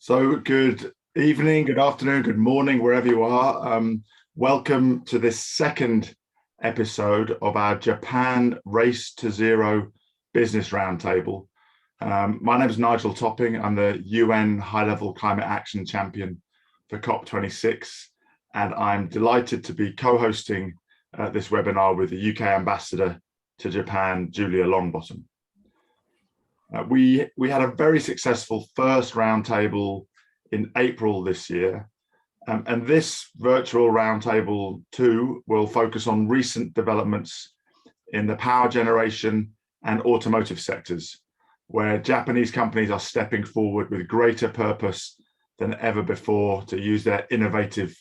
So good evening, good afternoon, good morning, wherever you are. Welcome to this second episode of our Japan Race to Zero Business Roundtable. My name is Nigel Topping. I'm the UN High-Level Climate Action Champion for COP26, and I'm delighted to be co-hosting this webinar with the UK Ambassador to Japan, Julia Longbottom. We had a very successful first roundtable in April this year, and this virtual roundtable 2 will focus on recent developments in the power generation and automotive sectors, where Japanese companies are stepping forward with greater purpose than ever before to use their innovative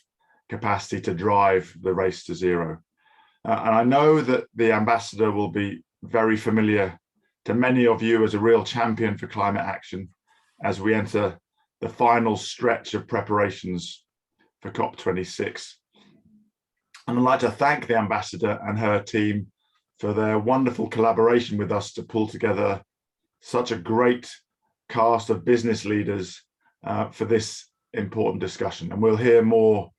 capacity to drive the race to zero. And I know that the ambassador will be very familiar to many of you as a real champion for climate action as we enter the final stretch of preparations for COP26. And I'd like to thank the ambassador and her team for their wonderful collaboration with us to pull together such a great cast of business leaders for this important discussion. And we'll hear more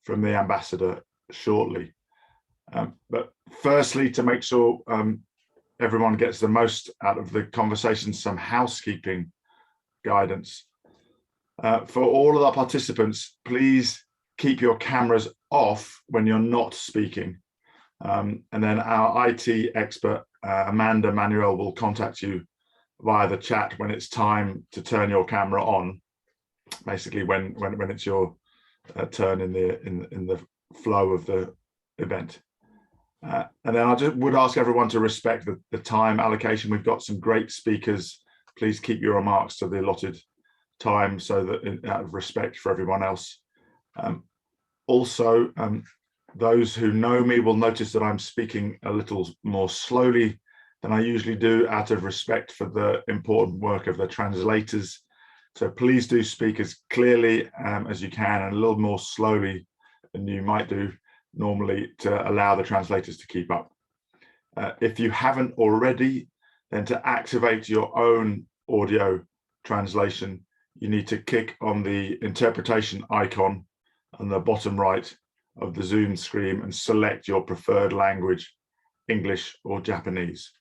from the ambassador shortly. But firstly, to make sure everyone gets the most out of the conversation, some housekeeping guidance. For all of our participants, please keep your cameras off when you're not speaking. And then our IT expert, Amanda Manuel, will contact you via the chat when it's time to turn your camera on, basically when it's your turn in the flow of the event. And then I just would ask everyone to respect the time allocation. We've got some great speakers. Please keep your remarks to the allotted time so that out of respect for everyone else. Also, those who know me will notice that I'm speaking a little more slowly than I usually do out of respect for the important work of the translators. So please do speak as clearly as you can and a little more slowly than you might do normally to allow the translators to keep up. If you haven't already, then to activate your own audio translation, you need to click on the interpretation icon on the bottom right of the Zoom screen and select your preferred language, English or Japanese.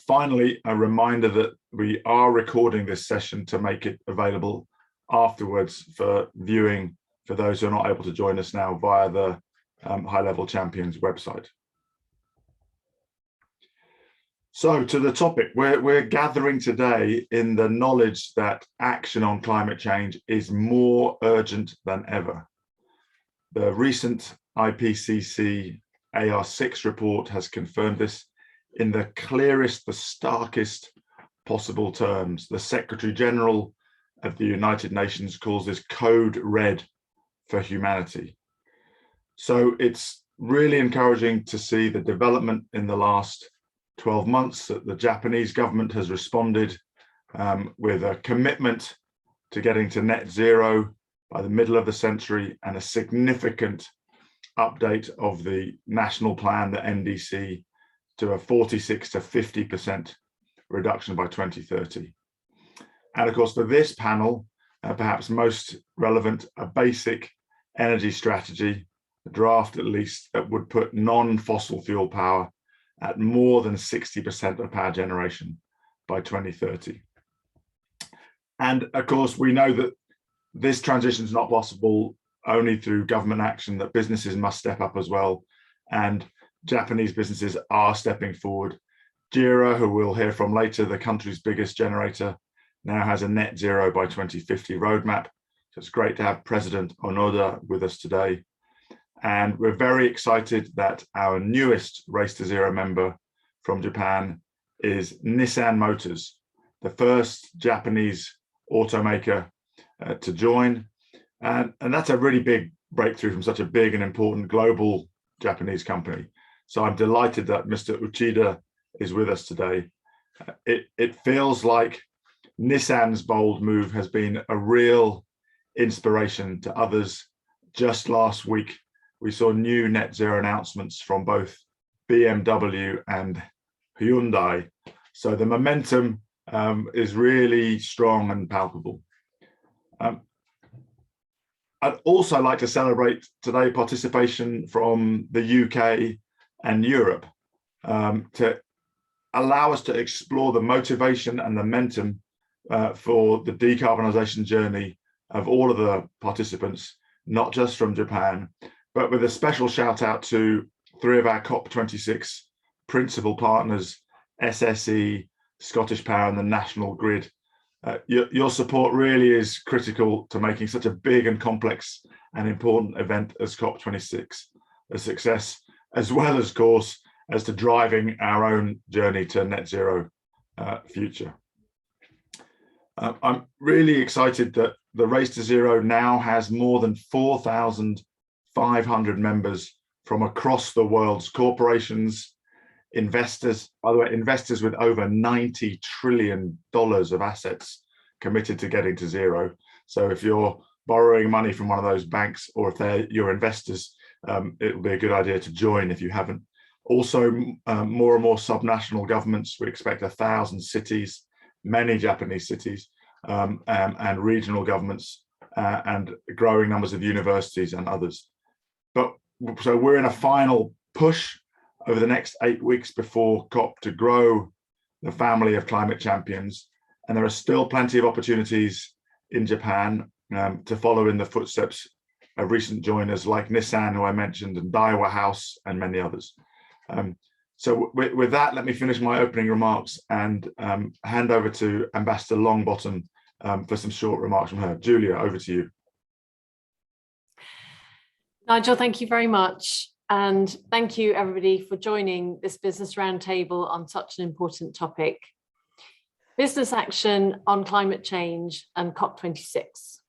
Finally, a reminder that we are recording this session to make it available afterwards for viewing for those who are not able to join us now via the High-Level Champions website. So to the topic, we're gathering today in the knowledge that action on climate change is more urgent than ever. The recent IPCC AR6 report has confirmed this in the clearest, the starkest possible terms. The Secretary General of the United Nations calls this code red for humanity. So it's really encouraging to see the development in the last 12 months that the Japanese government has responded with a commitment to getting to net zero by the middle of the century and a significant update of the national plan, the NDC, to a 46 to 50% reduction by 2030. And of course, for this panel, perhaps most relevant, a basic energy strategy, a draft at least, that would put non-fossil fuel power at more than 60% of power generation by 2030. And of course, we know that this transition is not possible only through government action, that businesses must step up as well. And Japanese businesses are stepping forward. JERA, who we'll hear from later, the country's biggest generator, now has a net zero by 2050 roadmap. So it's great to have President Onoda with us today. And we're very excited that our newest Race to Zero member from Japan is Nissan Motors, the first Japanese automaker to join. And that's a really big breakthrough from such a big and important global Japanese company. So I'm delighted that Mr. Uchida is with us today. It feels like Nissan's bold move has been a real inspiration to others. Just last week, we saw new net zero announcements from both BMW and Hyundai. So the momentum is really strong and palpable. I'd also like to celebrate today participation from the UK and Europe to allow us to explore the motivation and the momentum for the decarbonisation journey of all of the participants, not just from Japan, but with a special shout out to 3 of our COP26 principal partners, SSE, Scottish Power and the National Grid. Your support really is critical to making such a big and complex and important event as COP26 a success, as well as, of course, as to driving our own journey to net zero future. I'm really excited that the Race to Zero now has more than 4,500 members from across the world's corporations, investors, by the way, investors with over $90 trillion of assets committed to getting to zero. So if you're borrowing money from one of those banks, or if they're your investors, it will be a good idea to join if you haven't. Also, more and more subnational governments. We expect 1,000 cities, many Japanese cities, and regional governments, and growing numbers of universities and others. So we're in a final push over the next 8 weeks before COP to grow the family of climate champions. And there are still plenty of opportunities in Japan to follow in the footsteps of recent joiners like Nissan, who I mentioned, and Daiwa House, and many others. So with that, let me finish my opening remarks and hand over to Ambassador Longbottom for some short remarks from her. Julia, over to you. Nigel, thank you very much. And thank you, everybody, for joining this business roundtable on such an important topic. Business action on climate change and COP26.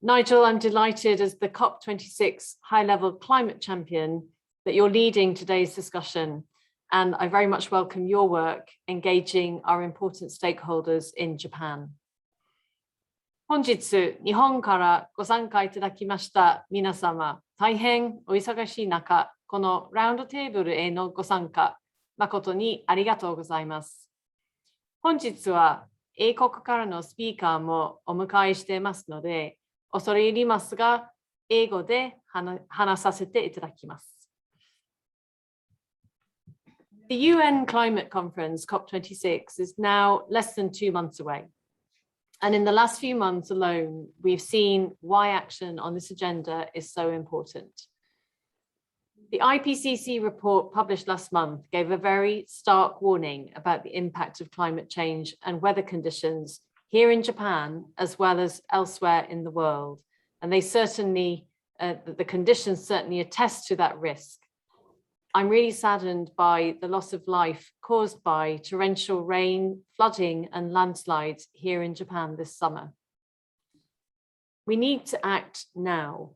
Nigel, I'm delighted as the COP26 high-level climate champion that you're leading today's discussion, and I very much welcome your work engaging our important stakeholders in Japan. 本日、日本からご参加いただきました皆様、大変お忙しい中、このラウンドテーブルへのご参加、誠にありがとうございます。本日は英国からのスピーカーもお迎えしていますので、恐れ入りますが、英語で話させていただきます。The UN Climate Conference, COP26, is now less than 2 months away. And in the last few months alone, we've seen why action on this agenda is so important. The IPCC report published last month gave a very stark warning about the impact of climate change and weather conditions here in Japan, as well as elsewhere in the world. And they certainly, the conditions certainly attest to that risk. I'm really saddened by the loss of life caused by torrential rain, flooding, and landslides here in Japan this summer. We need to act now.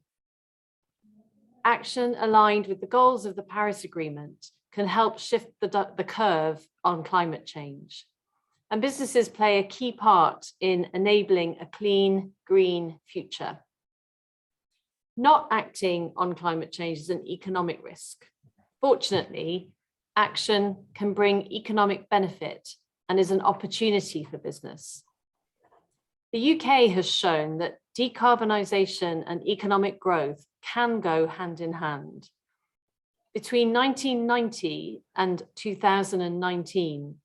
Action aligned with the goals of the Paris Agreement can help shift the curve on climate change. And businesses play a key part in enabling a clean, green future. Not acting on climate change is an economic risk. Fortunately, action can bring economic benefit and is an opportunity for business. The UK has shown that decarbonisation and economic growth can go hand in hand. Between 1990 and 2019,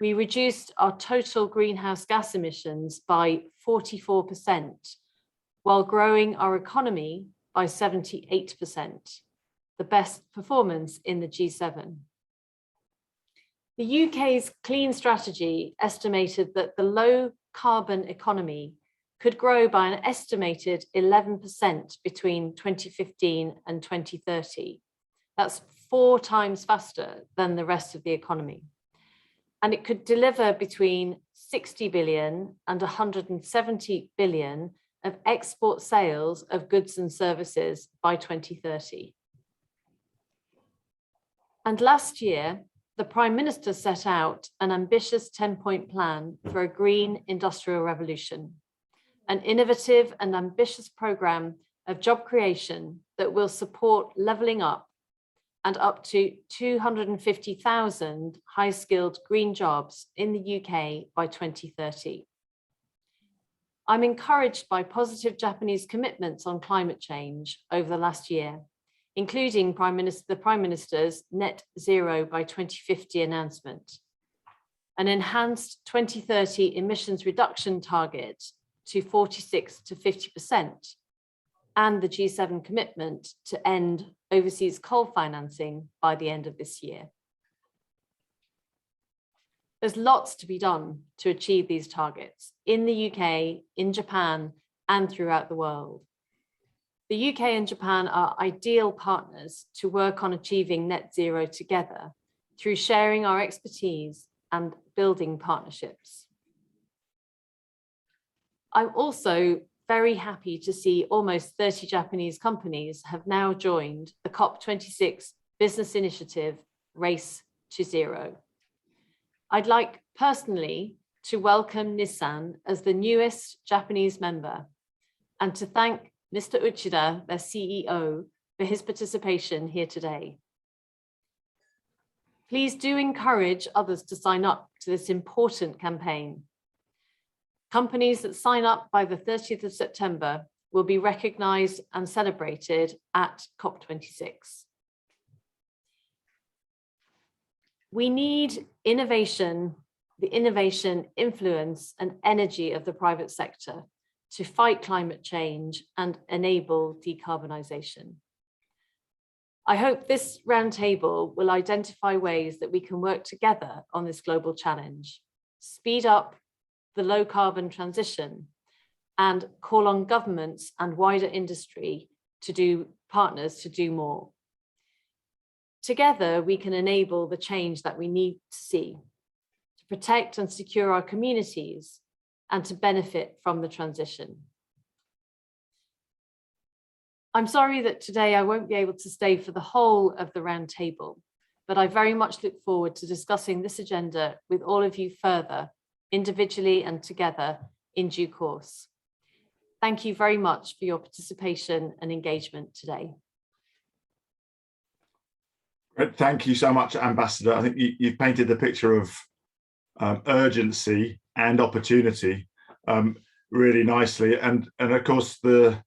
we reduced our total greenhouse gas emissions by 44%, while growing our economy by 78%. The best performance in the G7. The UK's clean strategy estimated that the low carbon economy could grow by an estimated 11% between 2015 and 2030. That's 4 times faster than the rest of the economy. And it could deliver between 60 billion and 170 billion of export sales of goods and services by 2030. And last year, the Prime Minister set out an ambitious 10-point plan for a green industrial revolution, an innovative and ambitious programme of job creation that will support levelling up and up to 250,000 high-skilled green jobs in the UK by 2030. I'm encouraged by positive Japanese commitments on climate change over the last year, including the Prime Minister's net zero by 2050 announcement, an enhanced 2030 emissions reduction target to 46 to 50%, and the G7 commitment to end overseas coal financing by the end of this year. There's lots to be done to achieve these targets in the UK, in Japan, and throughout the world. The UK and Japan are ideal partners to work on achieving net zero together through sharing our expertise and building partnerships. I'm also very happy to see almost 30 Japanese companies have now joined the COP26 business initiative, Race to Zero. I'd like personally to welcome Nissan as the newest Japanese member and to thank Mr. Uchida, their CEO, for his participation here today. Please do encourage others to sign up to this important campaign. Companies that sign up by the 30th of September will be recognized and celebrated at COP26. We need innovation, the innovation, influence, and energy of the private sector to fight climate change and enable decarbonisation. I hope this roundtable will identify ways that we can work together on this global challenge, speed up the low carbon transition, and call on governments and wider industry partners to do more. Together, we can enable the change that we need to see, to protect and secure our communities, and to benefit from the transition. I'm sorry that today I won't be able to stay for the whole of the roundtable, but I very much look forward to discussing this agenda with all of you further, individually and together in due course. Thank you very much for your participation and engagement today. Thank you so much, Ambassador. I think you've painted the picture of urgency and opportunity really nicely. And of course, the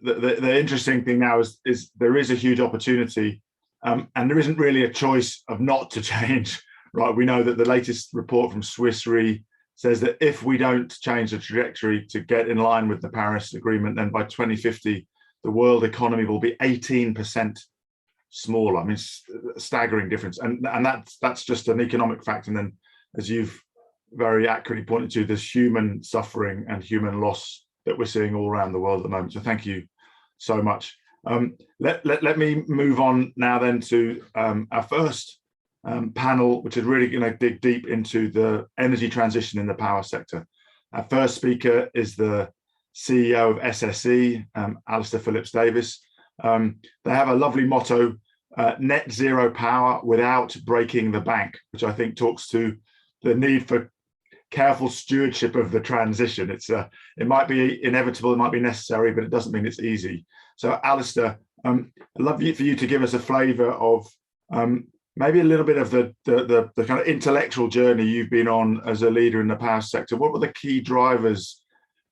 interesting thing now is there is a huge opportunity, and there isn't really a choice of not to change, right? We know that the latest report from Swiss Re says that if we don't change the trajectory to get in line with the Paris Agreement, then by 2050, the world economy will be 18% smaller. I mean, it's a staggering difference. And that's just an economic fact. And then, as you've very accurately pointed to, there's human suffering and human loss that we're seeing all around the world at the moment. So thank you so much. Let me move on now then to our first panel, which is really going to dig deep into the energy transition in the power sector. Our first speaker is the CEO of SSE, Alistair Phillips-Davies. They have a lovely motto, net zero power without breaking the bank, which I think talks to the need for careful stewardship of the transition. It might be inevitable, it might be necessary, but it doesn't mean it's easy. So Alistair, I'd love for you to give us a flavour of maybe a little bit of the kind of intellectual journey you've been on as a leader in the power sector. What were the key drivers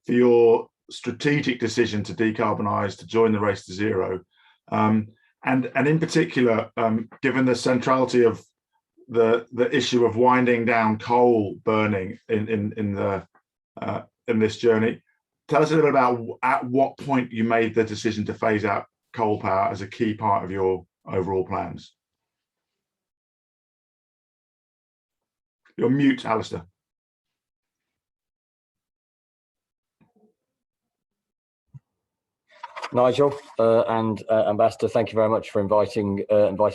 for your strategic decision to decarbonise, to join the race to zero? And in particular, given the centrality of the issue of winding down coal burning in this journey, tell us a little bit about at what point you made the decision to phase out coal power as a key part of your overall plans. You're mute, Alistair. Nigel and Ambassador, thank you very much for inviting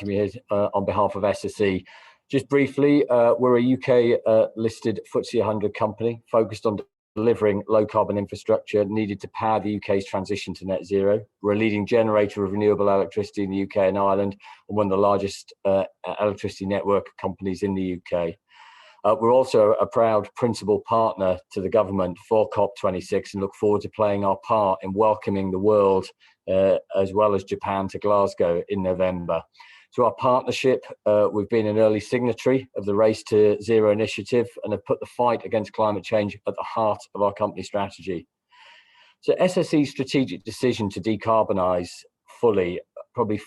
me here on behalf of SSE. Just briefly, we're a UK listed FTSE 100 company focused on delivering low carbon infrastructure needed to power the UK's transition to net zero. We're a leading generator of renewable electricity in the UK and Ireland, and one of the largest electricity network companies in the UK. We're also a proud principal partner to the government for COP26 and look forward to playing our part in welcoming the world, as well as Japan, to Glasgow in November. Through our partnership, we've been an early signatory of the Race to Zero initiative and have put the fight against climate change at the heart of our company strategy. So SSE's strategic decision to decarbonise fully probably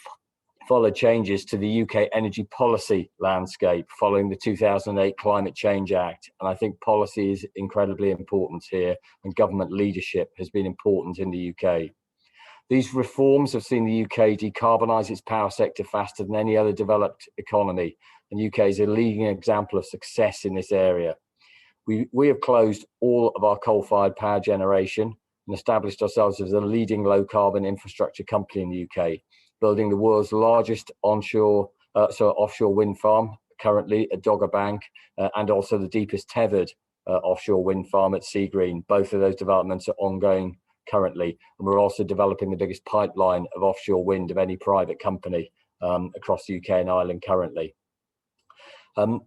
followed changes to the UK energy policy landscape following the 2008 Climate Change Act. And I think policy is incredibly important here, and government leadership has been important in the UK. These reforms have seen the UK decarbonise its power sector faster than any other developed economy, and the UK is a leading example of success in this area. We have closed all of our coal-fired power generation and established ourselves as a leading low-carbon infrastructure company in the UK, building the world's largest offshore wind farm currently at Dogger Bank, and also the deepest tethered offshore wind farm at Seagreen. Both of those developments are ongoing currently, and we're also developing the biggest pipeline of offshore wind of any private company across the UK and Ireland currently.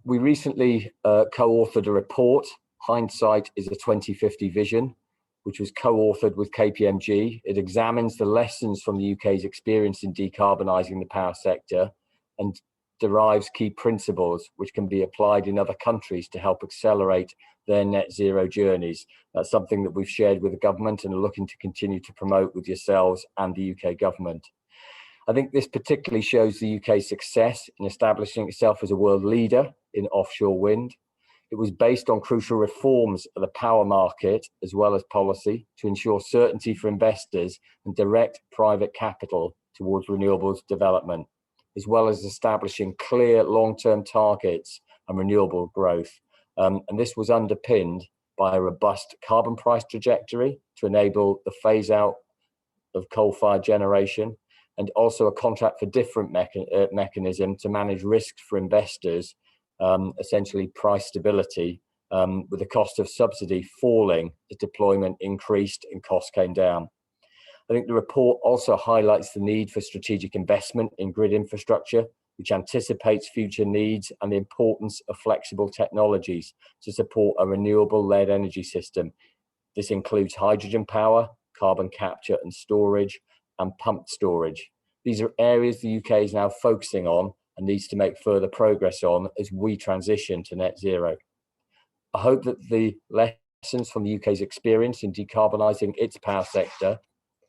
We recently co-authored a report, Hindsight is a 2050 Vision, which was co-authored with KPMG. It examines the lessons from the UK's experience in decarbonising the power sector and derives key principles which can be applied in other countries to help accelerate their net zero journeys. That's something that we've shared with the government and are looking to continue to promote with yourselves and the UK government. I think this particularly shows the UK's success in establishing itself as a world leader in offshore wind. It was based on crucial reforms of the power market as well as policy to ensure certainty for investors and direct private capital towards renewables development, as well as establishing clear long-term targets and renewable growth. And this was underpinned by a robust carbon price trajectory to enable the phase out of coal-fired generation, and also a contract for different mechanism to manage risks for investors, essentially price stability, with the cost of subsidy falling as deployment increased and costs came down. I think the report also highlights the need for strategic investment in grid infrastructure, which anticipates future needs and the importance of flexible technologies to support a renewable-led energy system. This includes hydrogen power, carbon capture and storage, and pumped storage. These are areas the UK is now focusing on and needs to make further progress on as we transition to net zero. I hope that the lessons from the UK's experience in decarbonising its power sector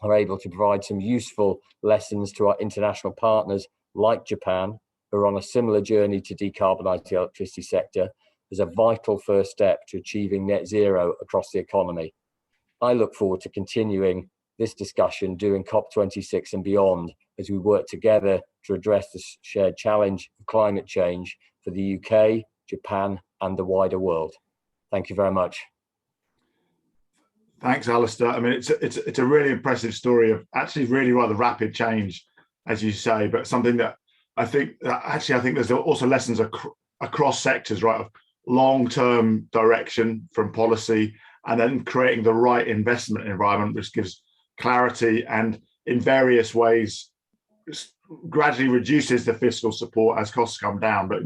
are able to provide some useful lessons to our international partners like Japan, who are on a similar journey to decarbonise the electricity sector as a vital first step to achieving net zero across the economy. I look forward to continuing this discussion during COP26 and beyond as we work together to address the shared challenge of climate change for the UK, Japan and the wider world. Thank you very much. Thanks, Alistair. I mean, it's a really impressive story of actually really rather rapid change, as you say, but something that I think there's also lessons across sectors, right, of long-term direction from policy and then creating the right investment environment, which gives clarity and in various ways gradually reduces the fiscal support as costs come down, but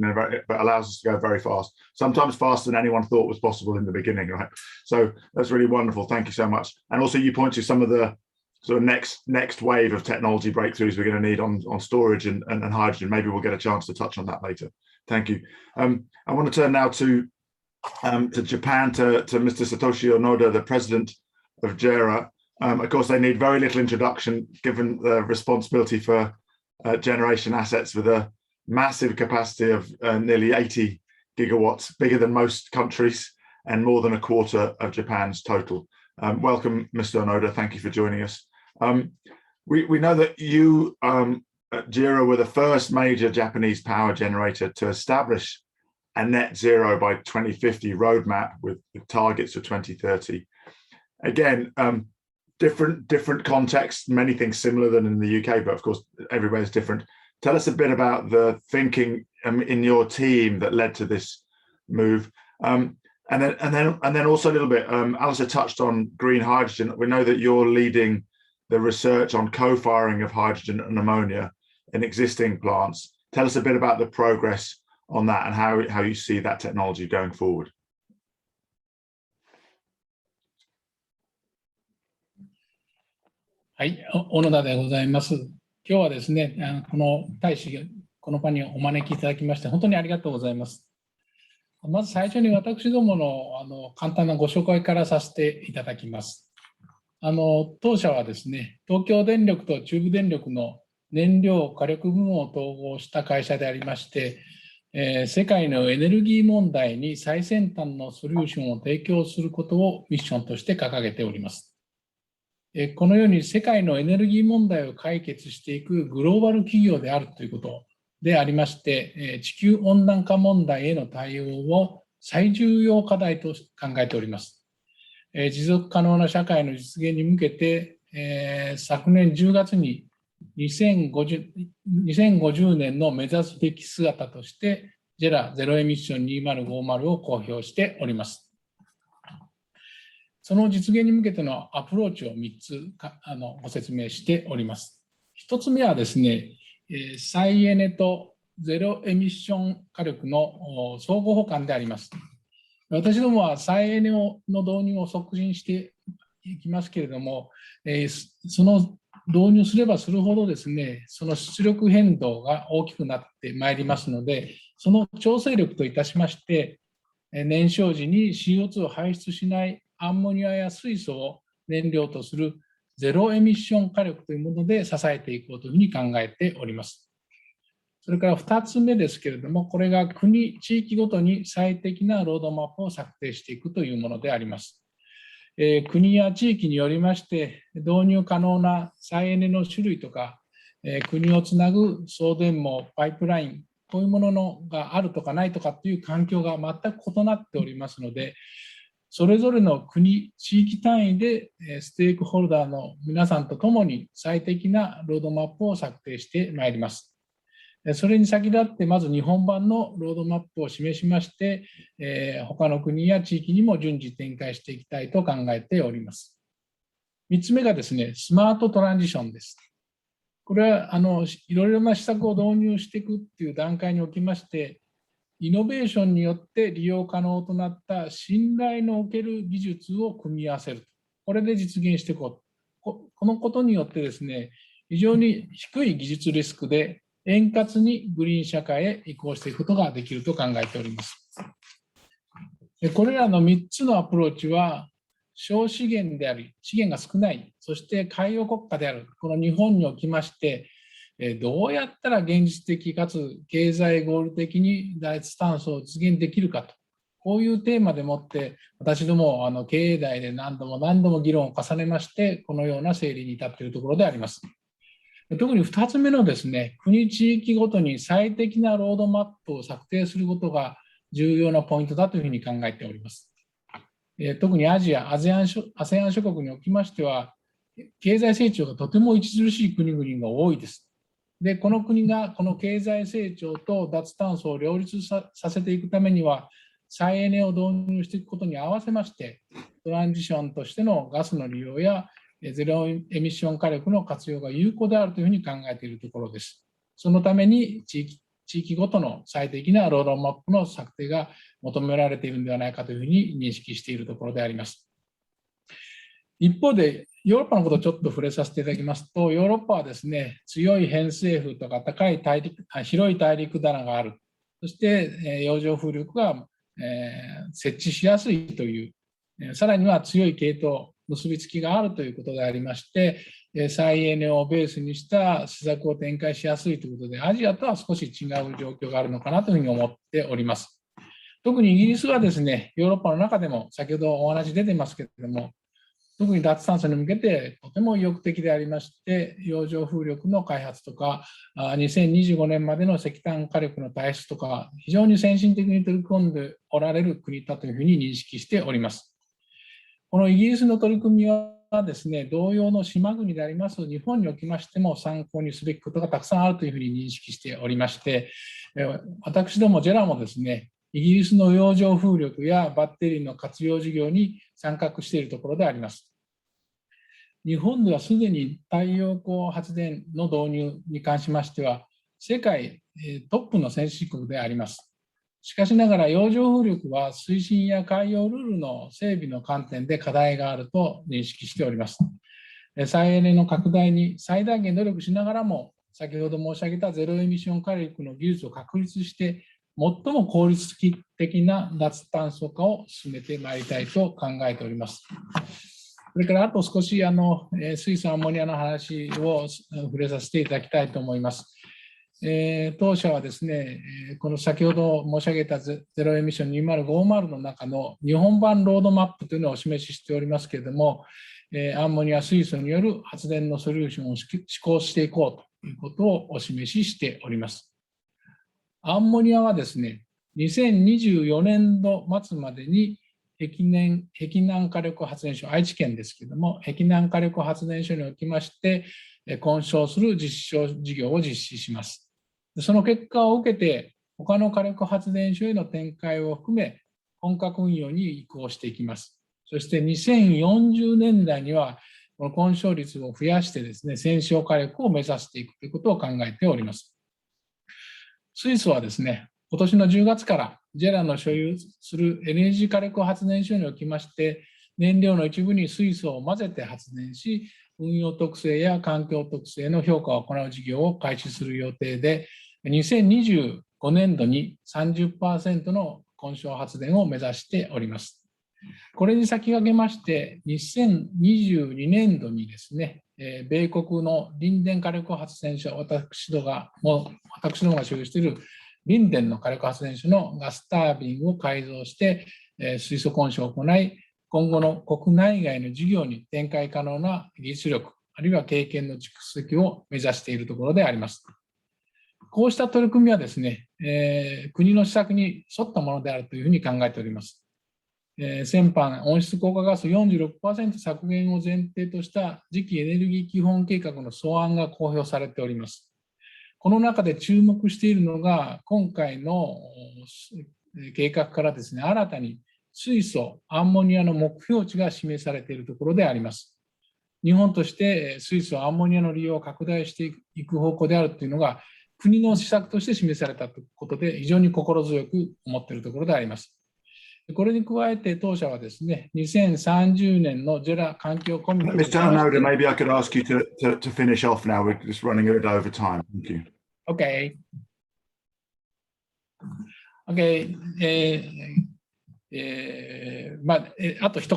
allows us to go very fast, sometimes faster than anyone thought was possible in the beginning, right? So that's really wonderful. Thank you so much. And also you point to some of the sort of next wave of technology breakthroughs we're going to need on storage and hydrogen. Maybe we'll get a chance to touch on that later. Thank you. I want to turn now to Japan, to Mr. Satoshi Onoda, the president of JERA. Of course, they need very little introduction given the responsibility for generation assets with a massive capacity of nearly 80 gigawatts, bigger than most countries and more than a quarter of Japan's total. Welcome, Mr. Onoda. Thank you for joining us. We know that you at JERA were the first major Japanese power generator to establish a net zero by 2050 roadmap with targets for 2030. Again, different context, many things similar than in the UK, but of course everywhere's different. Tell us a bit about the thinking in your team that led to this move, and then also a little bit. Alistair touched on green hydrogen. We know that you're leading the research on co-firing of hydrogen and ammonia in existing plants. Tell us a bit about the progress on that and how you see that technology going forward. はい、小野田でございます。今日はですね、この大使この場にお招きいただきまして本当にありがとうございます。まず最初に私どもの簡単なご紹介からさせていただきます。当社はですね、東京電力と中部電力の燃料火力部門を統合した会社でありまして、世界のエネルギー問題に最先端のソリューションを提供することをミッションとして掲げております。このように世界のエネルギー問題を解決していくグローバル企業であるということでありまして、地球温暖化問題への対応を最重要課題と考えております。持続可能な社会の実現に向けて、昨年10月に2050年の目指すべき姿として、JERA ゼロエミッション2050を公表しております。その実現に向けてのアプローチを3つご説明しております。1つ目はですね、再エネとゼロエミッション火力の相互補完であります。私どもは再エネの導入を促進していきますけれども、その導入すればするほどですね、その出力変動が大きくなってまいりますので、その調整力といたしまして、燃焼時に CO2 を排出しないアンモニアや水素を燃料とするゼロエミッション火力というもので支えていこうというふうに考えております。それから2つ目ですけれども、これが国、地域ごとに最適なロードマップを策定していくというものであります。国や地域によりまして導入可能な再エネの種類とか、国をつなぐ送電網、パイプライン、こういうものがあるとかないとかっていう環境が全く異なっておりますので、それぞれの国、地域単位でステークホルダーの皆さんと共に最適なロードマップを策定してまいります。それに先立ってまず日本版のロードマップを示しまして、他の国や地域にも順次展開していきたいと考えております。3つ目がですね、スマートトランジションです。これはいろいろな施策を導入していくっていう段階におきまして、イノベーションによって利用可能となった信頼のおける技術を組み合わせる。これで実現していこう。このことによってですね、非常に低い技術リスクで円滑にグリーン社会へ移行していくことができると考えております。これらの3つのアプローチは、小資源であり、資源が少ない、そして海洋国家である、この日本におきまして、どうやったら現実的かつ経済合理的に脱炭素を実現できるかと、こういうテーマでもって、私ども経営代で何度も議論を重ねまして、このような整理に至っているところであります。特に2つ目のですね、国地域ごとに最適なロードマップを策定することが重要なポイントだというふうに考えております。特にアジア、ASEAN 諸国におきましては、経済成長がとても著しい国々が多いです。で、この国がこの経済成長と脱炭素を両立させていくためには、再エネを導入していくことに合わせまして、トランジションとしてのガスの利用やゼロエミッション火力の活用が有効であるというふうに考えているところです。そのために地域ごとの最適なロードマップの策定が求められているのではないかというふうに認識しているところであります。一方で、ヨーロッパのことをちょっと触れさせていただきますと、ヨーロッパはですね、強い偏西風とか広い大陸棚がある。そして、洋上風力が、設置しやすいという、さらには強い系統、結びつきがあるということでありまして、再エネをベースにした施策を展開しやすいということで、アジアとは少し違う状況があるのかなというふうに思っております。特にイギリスはですね、ヨーロッパの中でも先ほどお話出てますけれども、特に脱炭素に向けてとても意欲的でありまして、洋上風力の開発とか、2025年までの石炭火力の退出とか、非常に先進的に取り組んでおられる国だというふうに認識しております。このイギリスの取り組みはですね、同様の島国であります日本におきましても参考にすべきことがたくさんあるというふうに認識しておりまして、私どもJERAもですね、イギリスの洋上風力やバッテリーの活用事業に参画しているところであります。日本ではすでに太陽光発電の導入に関しましては、世界トップの先進国であります。しかしながら洋上風力は推進や海洋ルールの整備の観点で課題があると認識しております。再エネの拡大に最大限努力しながらも、先ほど申し上げたゼロエミッション火力の技術を確立して、最も効率的な脱炭素化を進めてまいりたいと考えております。それからあと少し水素アンモニアの話を触れさせていただきたいと思います。当社はですね、この先ほど申し上げたゼロエミッション2050の中の日本版ロードマップというのをお示ししておりますけれども、アンモニア水素による発電のソリューションを施行していこうということをお示ししております。アンモニアはですね、2024年度末までに碧南火力発電所、愛知県ですけれども、碧南火力発電所におきまして、混焼する実証事業を実施します。その結果を受けて、他の火力発電所への展開を含め、本格運用に移行していきます。そして2040年代には、この混焼率を増やしてですね、先進火力を目指していくということを考えております。水素はですね、今年の10月からJERAの所有する LNG 火力発電所におきまして、燃料の一部に水素を混ぜて発電し、運用特性や環境特性の評価を行う事業を開始する予定で、2025年度に 30% の混焼発電を目指しております。これに先駆けまして、2022年度にですね、米国のリンデン火力発電所、私どもが所有しているリンデンの火力発電所のガスタービンを改造して、水素混焼を行い、今後の国内外の事業に展開可能な技術力、あるいは経験の蓄積を目指しているところであります。こうした取り組みはですね、国の施策に沿ったものであるというふうに考えております。先般、温室効果ガス 46% 削減を前提とした次期エネルギー基本計画の草案が公表されております。この中で注目しているのが、今回の計画からですね、新たに水素、アンモニアの目標値が示されているところであります。日本として水素、アンモニアの利用を拡大していく方向であるというのが、国の施策として示されたということで、非常に心強く思っているところであります。これに加えて当社はですね、2030年のJERA環境コミット。Mr. Onoda, maybe I could ask you to finish off now. We're just running a bit over time. Thank you. Okay. Okay. あと一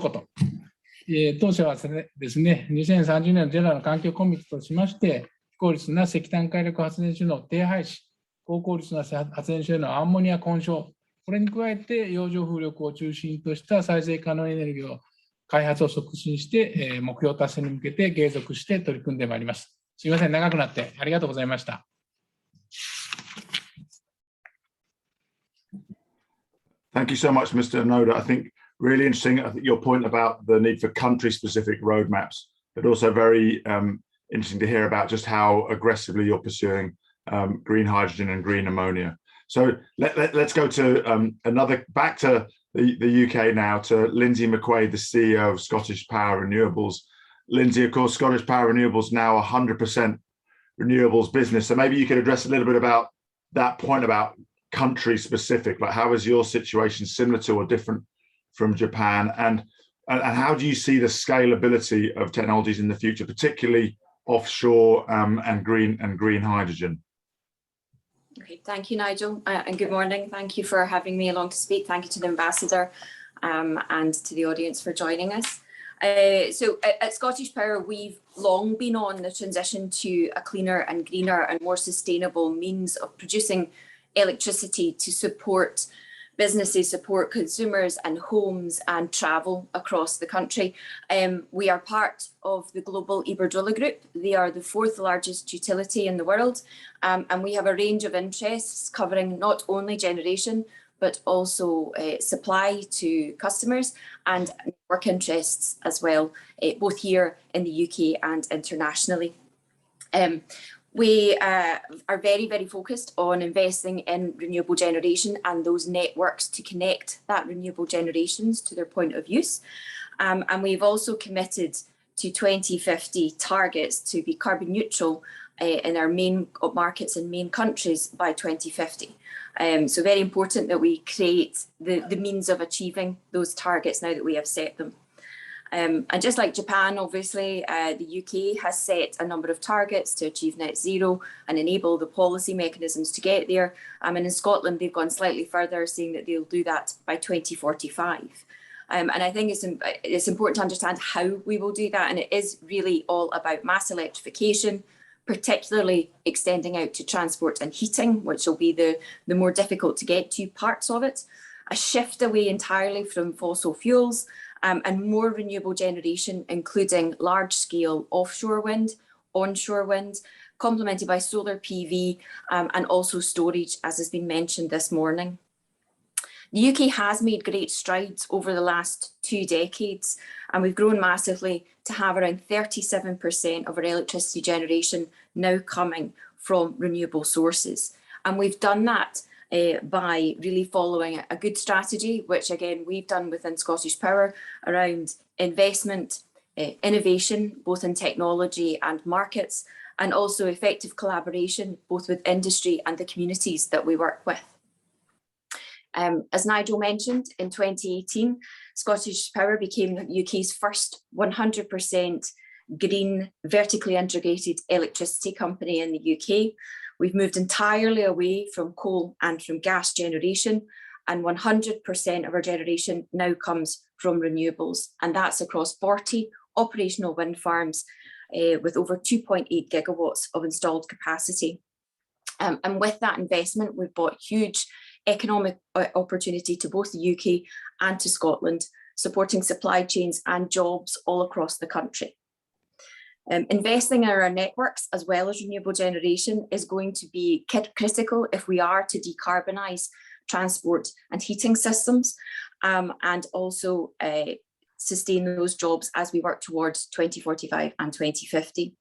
言。当社はですね、2030年のJERAの環境コミットとしまして、非効率な石炭火力発電所の低廃止、高効率な発電所へのアンモニア混焼、これに加えて洋上風力を中心とした再生可能エネルギーを開発を促進して、目標達成に向けて継続して取り組んでまいります。すみません、長くなってありがとうございました。Thank you so much, Mr. Onoda. I think really interesting. I think your point about the need for country-specific roadmaps, but also very interesting to hear about just how aggressively you're pursuing green hydrogen and green ammonia. So let's go to back to the UK now, to Lindsay McQuaid, the CEO of Scottish Power Renewables. Lindsay, of course, Scottish Power Renewables now 100% renewables business. So maybe you could address a little bit about that point about country specific, like how is your situation similar to or different from Japan, and how do you see the scalability of technologies in the future, particularly offshore and green hydrogen? Okay, thank you, Nigel, and good morning. Thank you for having me along to speak. Thank you to the ambassador and to the audience for joining us. So at Scottish Power, we've long been on the transition to a cleaner and greener and more sustainable means of producing electricity to support businesses, support consumers and homes and travel across the country. We are part of the global Iberdrola Group. They are the fourth largest utility in the world, and we have a range of interests covering not only generation, but also supply to customers and work interests as well, both here in the UK and internationally. We are very, very focused on investing in renewable generation and those networks to connect that renewable generations to their point of use. And we've also committed to 2050 targets to be carbon neutral in our main markets and main countries by 2050. So very important that we create the means of achieving those targets now that we have set them. And just like Japan, obviously, the UK has set a number of targets to achieve net zero and enable the policy mechanisms to get there. And in Scotland, they've gone slightly further, saying that they'll do that by 2045. And I think it's important to understand how we will do that. And it is really all about mass electrification, particularly extending out to transport and heating, which will be the more difficult to get to parts of it. A shift away entirely from fossil fuels, and more renewable generation, including large-scale offshore wind, onshore wind, complemented by solar PV, and also storage, as has been mentioned this morning. The UK has made great strides over the last 2 decades, and we've grown massively to have around 37% of our electricity generation now coming from renewable sources. And we've done that by really following a good strategy, which again, we've done within Scottish Power around investment, innovation, both in technology and markets, and also effective collaboration, both with industry and the communities that we work with. As Nigel mentioned, in 2018, Scottish Power became the UK's first 100% green, vertically integrated electricity company in the UK. We've moved entirely away from coal and from gas generation, and 100% of our generation now comes from renewables, and that's across 40 operational wind farms with over 2.8 gigawatts of installed capacity. And with that investment, we've brought huge economic opportunity to both the UK and to Scotland, supporting supply chains and jobs all across the country. Investing in our networks as well as renewable generation is going to be critical if we are to decarbonise transport and heating systems, and also sustain those jobs as we work towards 2045 and 2050.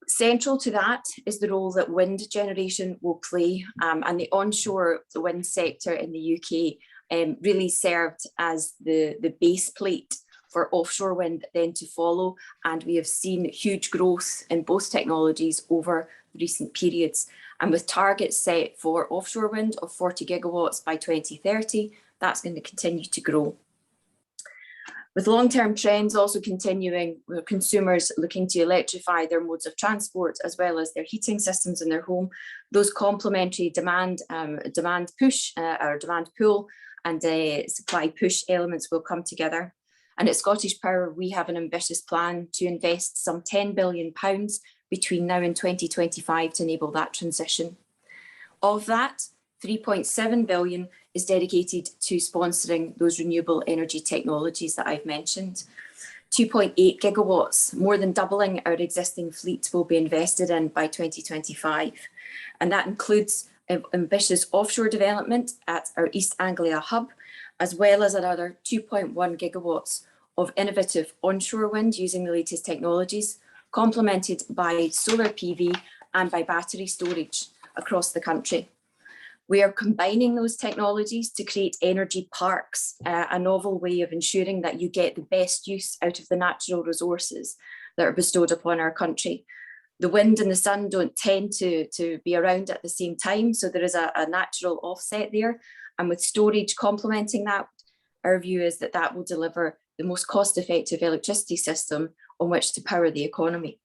Central to that is the role that wind generation will play, and the onshore wind sector in the UK really served as the base plate for offshore wind then to follow, and we have seen huge growth in both technologies over recent periods. And with targets set for offshore wind of 40 gigawatts by 2030, that's going to continue to grow. With long-term trends also continuing, with consumers looking to electrify their modes of transport as well as their heating systems in their home, those complementary demand push or demand pull and supply push elements will come together. And at Scottish Power, we have an ambitious plan to invest some £10 billion between now and 2025 to enable that transition. Of that, 3.7 billion is dedicated to sponsoring those renewable energy technologies that I've mentioned. 2.8 gigawatts, more than doubling our existing fleet, will be invested in by 2025. And that includes ambitious offshore development at our East Anglia hub, as well as another 2.1 gigawatts of innovative onshore wind using the latest technologies, complemented by solar PV and by battery storage across the country. We are combining those technologies to create energy parks, a novel way of ensuring that you get the best use out of the natural resources that are bestowed upon our country. The wind and the sun don't tend to be around at the same time, so there is a natural offset there. And with storage complementing that, our view is that that will deliver the most cost-effective electricity system on which to power the economy.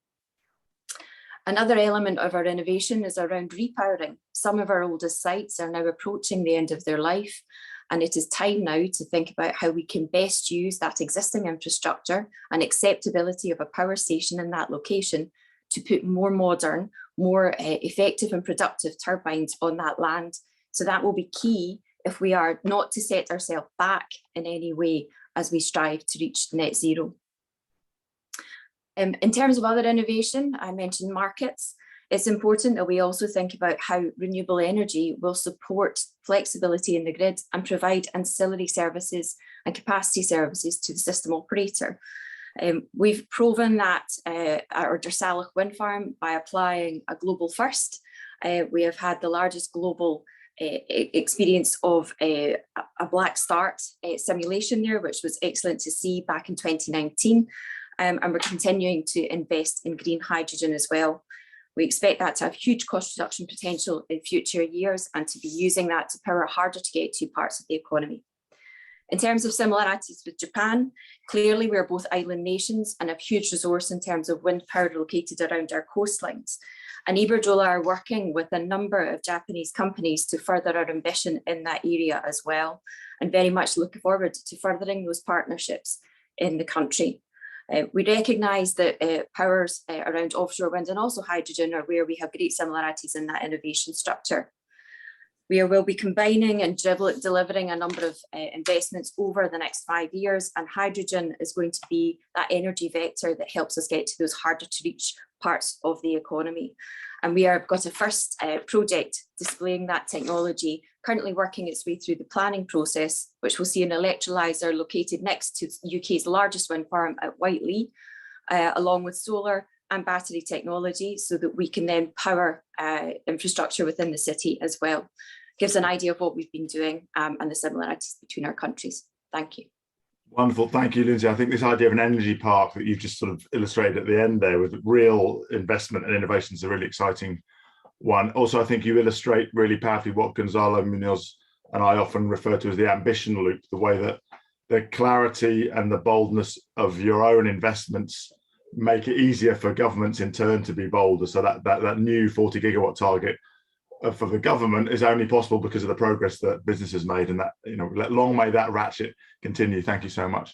Another element of our innovation is around repowering. Some of our oldest sites are now approaching the end of their life, and it is time now to think about how we can best use that existing infrastructure and acceptability of a power station in that location to put more modern, more effective and productive turbines on that land. So that will be key if we are not to set ourselves back in any way as we strive to reach net zero. In terms of other innovation, I mentioned markets. It's important that we also think about how renewable energy will support flexibility in the grid and provide ancillary services and capacity services to the system operator. We've proven that at our Drsalach wind farm by applying a global first. We have had the largest global experience of a black start simulation there, which was excellent to see back in 2019. And we're continuing to invest in green hydrogen as well. We expect that to have huge cost reduction potential in future years and to be using that to power harder to get to parts of the economy. In terms of similarities with Japan, clearly we're both island nations and have huge resource in terms of wind power located around our coastlines. And Iberdrola are working with a number of Japanese companies to further our ambition in that area as well, and very much looking forward to furthering those partnerships in the country. We recognise that powers around offshore wind and also hydrogen are where we have great similarities in that innovation structure. We will be combining and delivering a number of investments over the next 5 years, and hydrogen is going to be that energy vector that helps us get to those harder to reach parts of the economy. And we have got a first project displaying that technology, currently working its way through the planning process, which will see an electrolyser located next to the UK's largest wind farm at Whiteley, along with solar and battery technology, so that we can then power infrastructure within the city as well. Gives an idea of what we've been doing and the similarities between our countries. Thank you. Wonderful, thank you, Lindsay. I think this idea of an energy park that you've just sort of illustrated at the end there with real investment and innovation is a really exciting one. Also, I think you illustrate really powerfully what Gonzalo Munoz and I often refer to as the ambition loop, the way that the clarity and the boldness of your own investments make it easier for governments in turn to be bolder. So that new 40 gigawatt target for the government is only possible because of the progress that business has made, and that, you know, long may that ratchet continue. Thank you so much.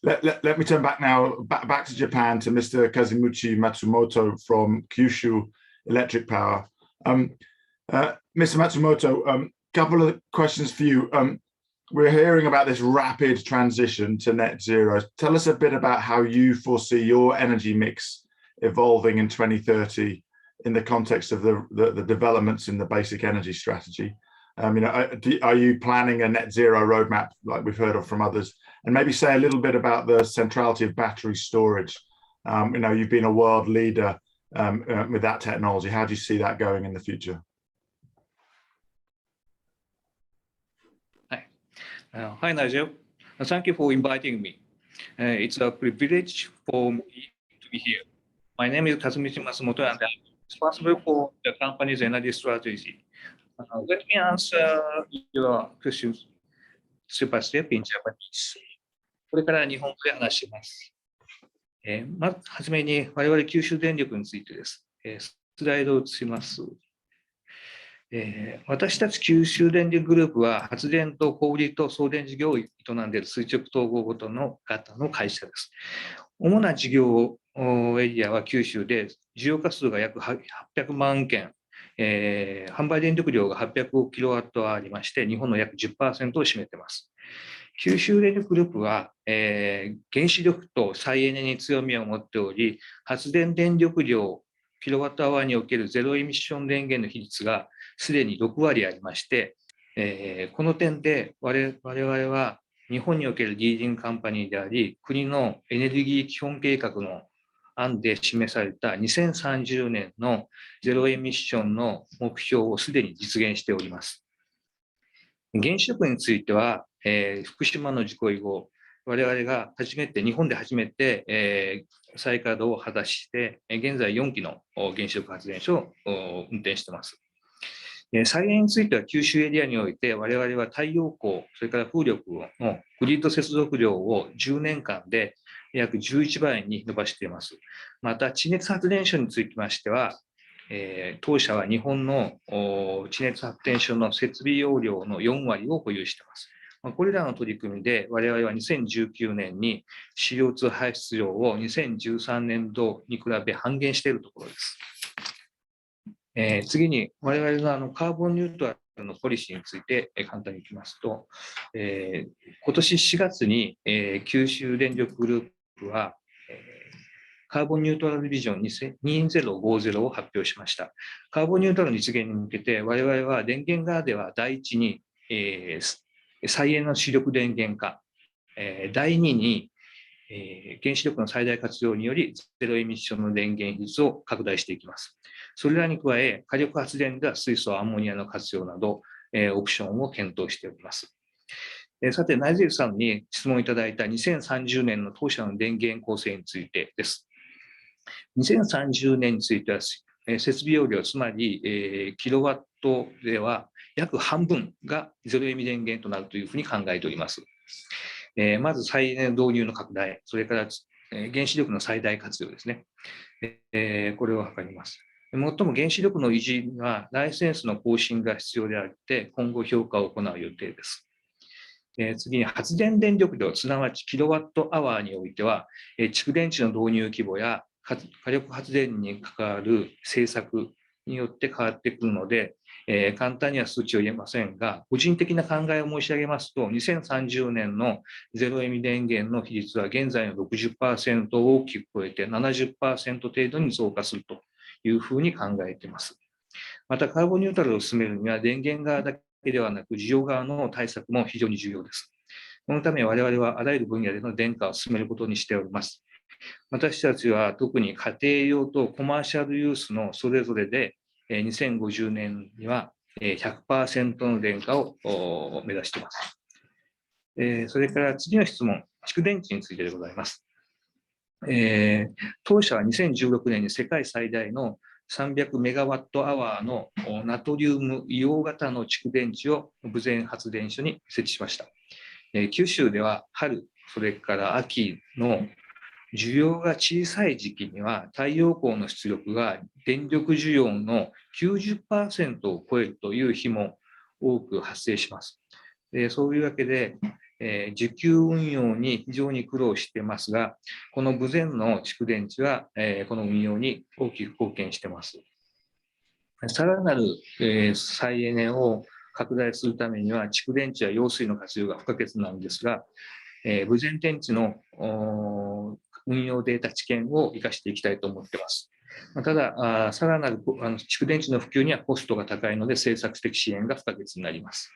Let me turn back now, back to Japan, to Mr. Kazimuchi Matsumoto from Kyushu Electric Power. Mr. Matsumoto, couple of questions for you. We're hearing about this rapid transition to net zero. Tell us a bit about how you foresee your energy mix evolving in 2030 in the context of the developments in the basic energy strategy. Are you planning a net zero roadmap like we've heard of from others? And maybe say a little bit about the centrality of battery storage. You've been a world leader with that technology. How do you see that going in the future? Hi, Nigel. Thank you for inviting me. It's a privilege for me to be here. My name is Kazumichi Matsumoto, and I'm responsible for the company's energy strategy. Let me answer your questions step by step in Japanese. これから日本語で話します。まずはじめに我々九州電力についてです。スライドを移します。私たち九州電力グループは発電と小売と送電事業を営んでいる垂直統合型の会社です。主な事業エリアは九州で需要活動が約800万件、販売電力量が800キロワットありまして、日本の約 10% を占めています。九州電力グループは、原子力と再エネに強みを持っており、発電電力量キロワットアワーにおけるゼロエミッション電源の比率がすでに6割ありまして、この点で我々は日本におけるリーディングカンパニーであり、国のエネルギー基本計画の案で示された2030年のゼロエミッションの目標をすでに実現しております。原子力については、福島の事故以後、我々が日本で初めて、再稼働を果たして、現在4基の原子力発電所を運転しています。再エネについては九州エリアにおいて我々は太陽光、それから風力のグリッド接続量を10年間で約11倍に伸ばしています。また地熱発電所についてましては、当社は日本の地熱発電所の設備容量の4割を保有しています。これらの取り組みで我々は2019年に CO2 排出量を2013年度に比べ半減しているところです。次に我々のカーボンニュートラルのポリシーについて簡単にいきますと、今年4月に九州電力グループはカーボンニュートラルビジョン2050を発表しました。カーボンニュートラル実現に向けて我々は電源側では第一に再エネの主力電源化、第二に原子力の最大活用によりゼロエミッションの電源比率を拡大していきます。それらに加え、火力発電では水素、アンモニアの活用など、オプションを検討しております。さて、ナイジェルさんに質問いただいた2030年の当社の電源構成についてです。2030年については、設備容量、つまり、キロワットでは約半分がゼロエミ電源となるというふうに考えております。まず再エネ導入の拡大、それから原子力の最大活用ですね。これを図ります。最も原子力の維持にはライセンスの更新が必要であって、今後評価を行う予定です。次に発電電力量、すなわちキロワットアワーにおいては、蓄電池の導入規模や火力発電に関わる政策によって変わってくるので、簡単には数値を言えませんが、個人的な考えを申し上げますと、2030年のゼロエミ電源の比率は現在の 60% を大きく超えて 70% 程度に増加するというふうに考えています。また、カーボンニュートラルを進めるには、電源側だけではなく、需要側の対策も非常に重要です。このため、我々はあらゆる分野での電化を進めることにしております。私たちは特に家庭用とコマーシャルユースのそれぞれで、2050年には 100% の電化を目指しています。それから次の質問、蓄電池についてでございます。当社は2016年に世界最大の300メガワットアワーのナトリウム硫黄型の蓄電池を豊前発電所に設置しました。九州では春、それから秋の需要が小さい時期には太陽光の出力が電力需要の 90% を超えるという日も多く発生します。そういうわけで、需給運用に非常に苦労していますが、この豊前の蓄電池は、この運用に大きく貢献しています。さらなる、再エネを拡大するためには、蓄電池や揚水の活用が不可欠なんですが、豊前電池の運用データ知見を生かしていきたいと思っています。ただ、さらなる蓄電池の普及にはコストが高いので、政策的支援が不可欠になります。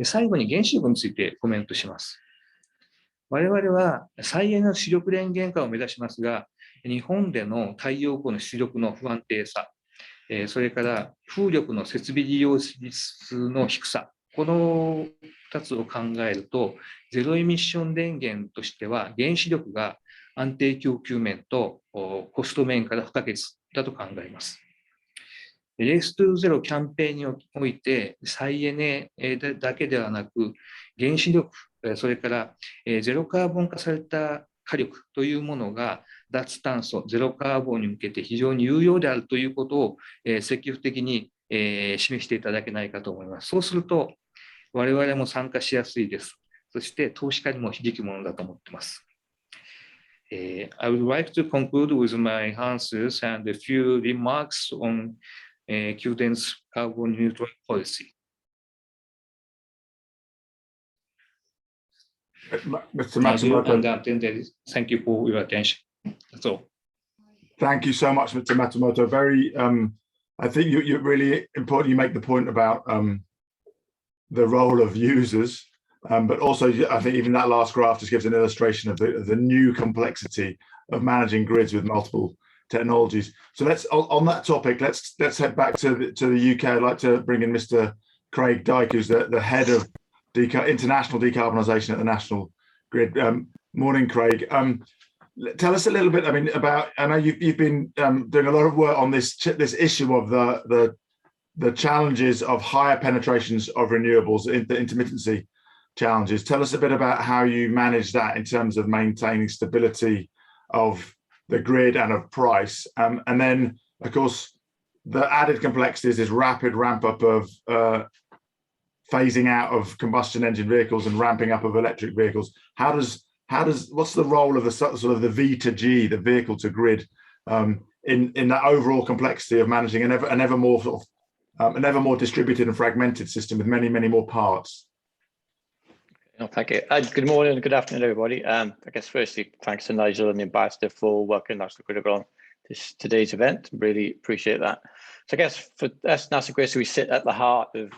最後に原子力についてコメントします。我々は再エネの主力電源化を目指しますが、日本での太陽光の出力の不安定さ、それから風力の設備利用率の低さ、この2つを考えると、ゼロエミッション電源としては原子力が安定供給面とコスト面から不可欠だと考えます。レーストゥゼロキャンペーンにおいて再エネだけではなく原子力、それからゼロカーボン化された火力というものが脱炭素、ゼロカーボンに向けて非常に有用であるということを積極的に示していただけないかと思います。そうすると我々も参加しやすいです。そして投資家にも響くものだと思っています。I would like to conclude with my answers and a few remarks on Qden's carbon neutral policy. Mr. Matsumoto. Thank you for your attention. That's all. Thank you so much, Mr. Matsumoto. Very, I think you're really important. You make the point about the role of users, but also I think even that last graph just gives an illustration of the new complexity of managing grids with multiple technologies. So let's on that topic. Let's head back to the UK. I'd like to bring in Mr. Craig Dyke, who's the head of international decarbonisation at the National Grid. Morning, Craig. Tell us a little bit. I mean, about. I know you've been doing a lot of work on this issue of the challenges of higher penetrations of renewables, the intermittency challenges. Tell us a bit about how you manage that in terms of maintaining stability of the grid and of price. And then, of course, the added complexities is rapid ramp up of phasing out of combustion engine vehicles and ramping up of electric vehicles. What's the role of the sort of the V to G, the vehicle to grid, in that overall complexity of managing an ever more distributed and fragmented system with many more parts? Thank you. Good morning and good afternoon, everybody. I guess firstly, thanks to Nigel and the ambassador for welcoming National Grid on today's event. Really appreciate that. So I guess for us, National Grid, we sit at the heart of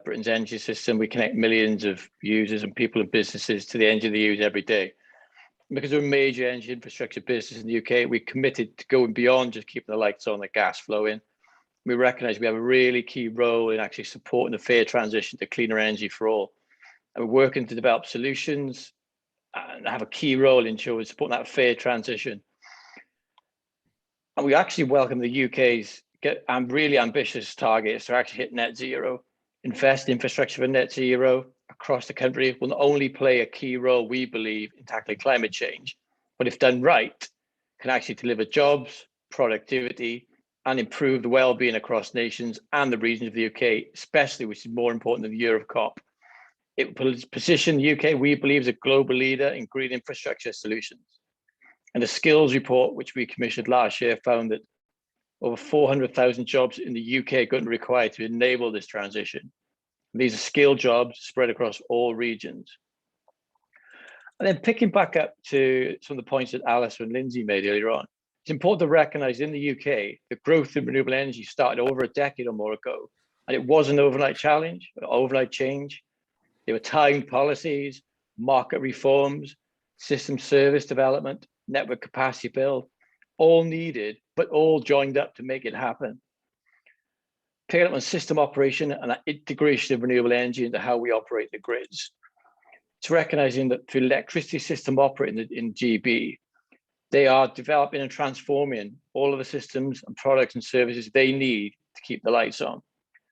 Britain's energy system. We connect millions of users and people and businesses to the energy they use every day. Because we're a major energy infrastructure business in the UK, we're committed to going beyond just keeping the lights on, the gas flowing. We recognise we have a really key role in actually supporting the fair transition to cleaner energy for all. And we're working to develop solutions and have a key role in ensuring supporting that fair transition. And we actually welcome the UK's really ambitious targets to actually hit net zero. Invest in infrastructure for net zero across the country will not only play a key role, we believe, in tackling climate change, but if done right, can actually deliver jobs, productivity, and improve the well-being across nations and the regions of the UK, especially, which is more important than the year of COP. It will position the UK, we believe, as a global leader in green infrastructure solutions. And the skills report, which we commissioned last year, found that over 400,000 jobs in the UK are going to be required to enable this transition. And these are skilled jobs spread across all regions. And then picking back up to some of the points that Alice and Lindsay made earlier on, it's important to recognise in the UK, the growth in renewable energy started over a decade or more ago. And it was an overnight challenge, an overnight change. There were timed policies, market reforms, system service development, network capacity build, all needed, but all joined up to make it happen. Picking up on system operation and that integration of renewable energy into how we operate the grids. It's recognizing that through electricity system operating in GB, they are developing and transforming all of the systems and products and services they need to keep the lights on.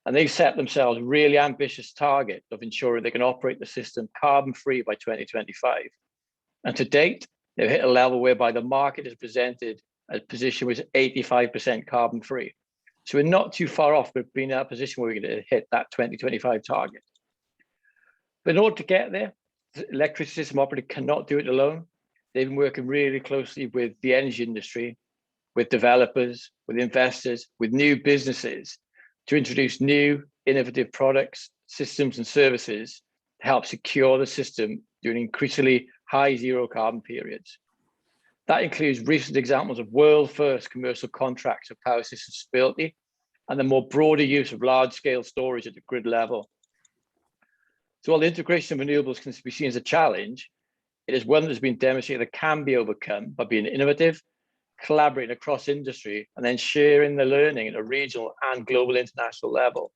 And they set themselves a really ambitious target of ensuring they can operate the system carbon-free by 2025. And to date, they've hit a level whereby the market is presented a position which is 85% carbon-free. So we're not too far off, but being in a position where we're going to hit that 2025 target. But in order to get there, the electricity system operator cannot do it alone. They've been working really closely with the energy industry, with developers, with investors, with new businesses to introduce new innovative products, systems and services to help secure the system during increasingly high zero carbon periods. That includes recent examples of world-first commercial contracts of power system stability and the more broader use of large-scale storage at the grid level. So while the integration of renewables can be seen as a challenge, it is one that's been demonstrated that can be overcome by being innovative, collaborating across industry, and then sharing the learning at a regional and global international level.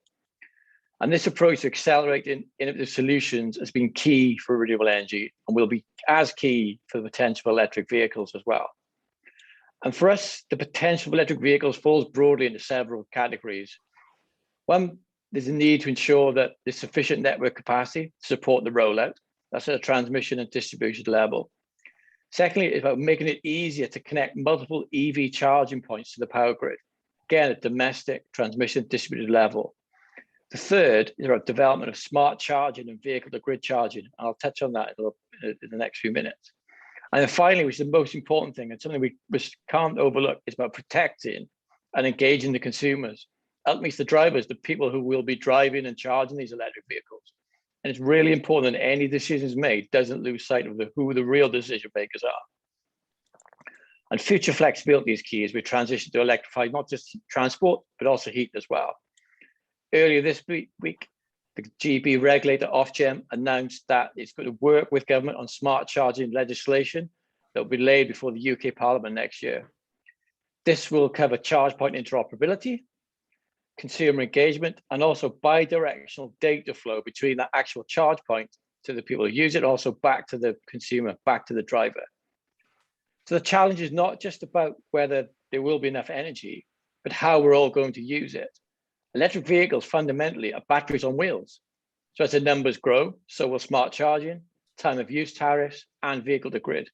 And this approach to accelerating innovative solutions has been key for renewable energy and will be as key for the potential for electric vehicles as well. And for us, the potential for electric vehicles falls broadly into several categories. One, there's a need to ensure that there's sufficient network capacity to support the rollout. That's at a transmission and distribution level. Secondly, it's about making it easier to connect multiple EV charging points to the power grid, again, at domestic, transmission, distributed level. The third is about development of smart charging and vehicle-to-grid charging. And I'll touch on that in the next few minutes. And then finally, which is the most important thing, and something we can't overlook, is about protecting and engaging the consumers. That means the drivers, the people who will be driving and charging these electric vehicles. And it's really important that any decisions made doesn't lose sight of who the real decision makers are. And future flexibility is key as we transition to electrify not just transport, but also heat as well. Earlier this week, the GB regulator Ofgem announced that it's going to work with government on smart charging legislation that will be laid before the UK Parliament next year. This will cover charge point interoperability, consumer engagement, and also bi-directional data flow between that actual charge point to the people who use it, also back to the consumer, back to the driver. So the challenge is not just about whether there will be enough energy, but how we're all going to use it. Electric vehicles fundamentally are batteries on wheels. So as the numbers grow, so will smart charging, time of use tariffs, and vehicle to grid,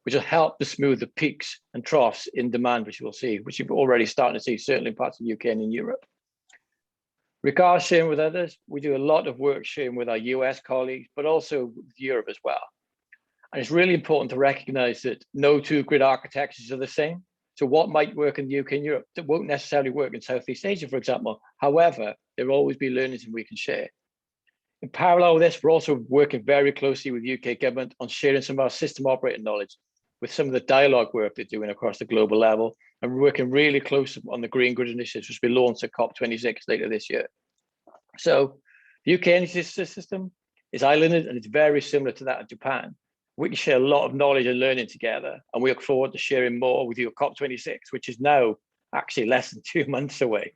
which will help to smooth the peaks and troughs in demand, which we'll see, which you've already started to see, certainly in parts of the UK and in Europe. Regarding sharing with others, we do a lot of work sharing with our US colleagues, but also with Europe as well. And it's really important to recognize that no two grid architectures are the same. So what might work in the UK and Europe that won't necessarily work in Southeast Asia, for example. However, there will always be learnings and we can share. In parallel with this, we're also working very closely with the UK government on sharing some of our system operating knowledge with some of the dialogue work they're doing across the global level. And we're working really close on the Green Grid initiatives, which will be launched at COP26 later this year. So the UK energy system is islanded and it's very similar to that of Japan. We can share a lot of knowledge and learning together, and we look forward to sharing more with you at COP26, which is now actually less than 2 months away.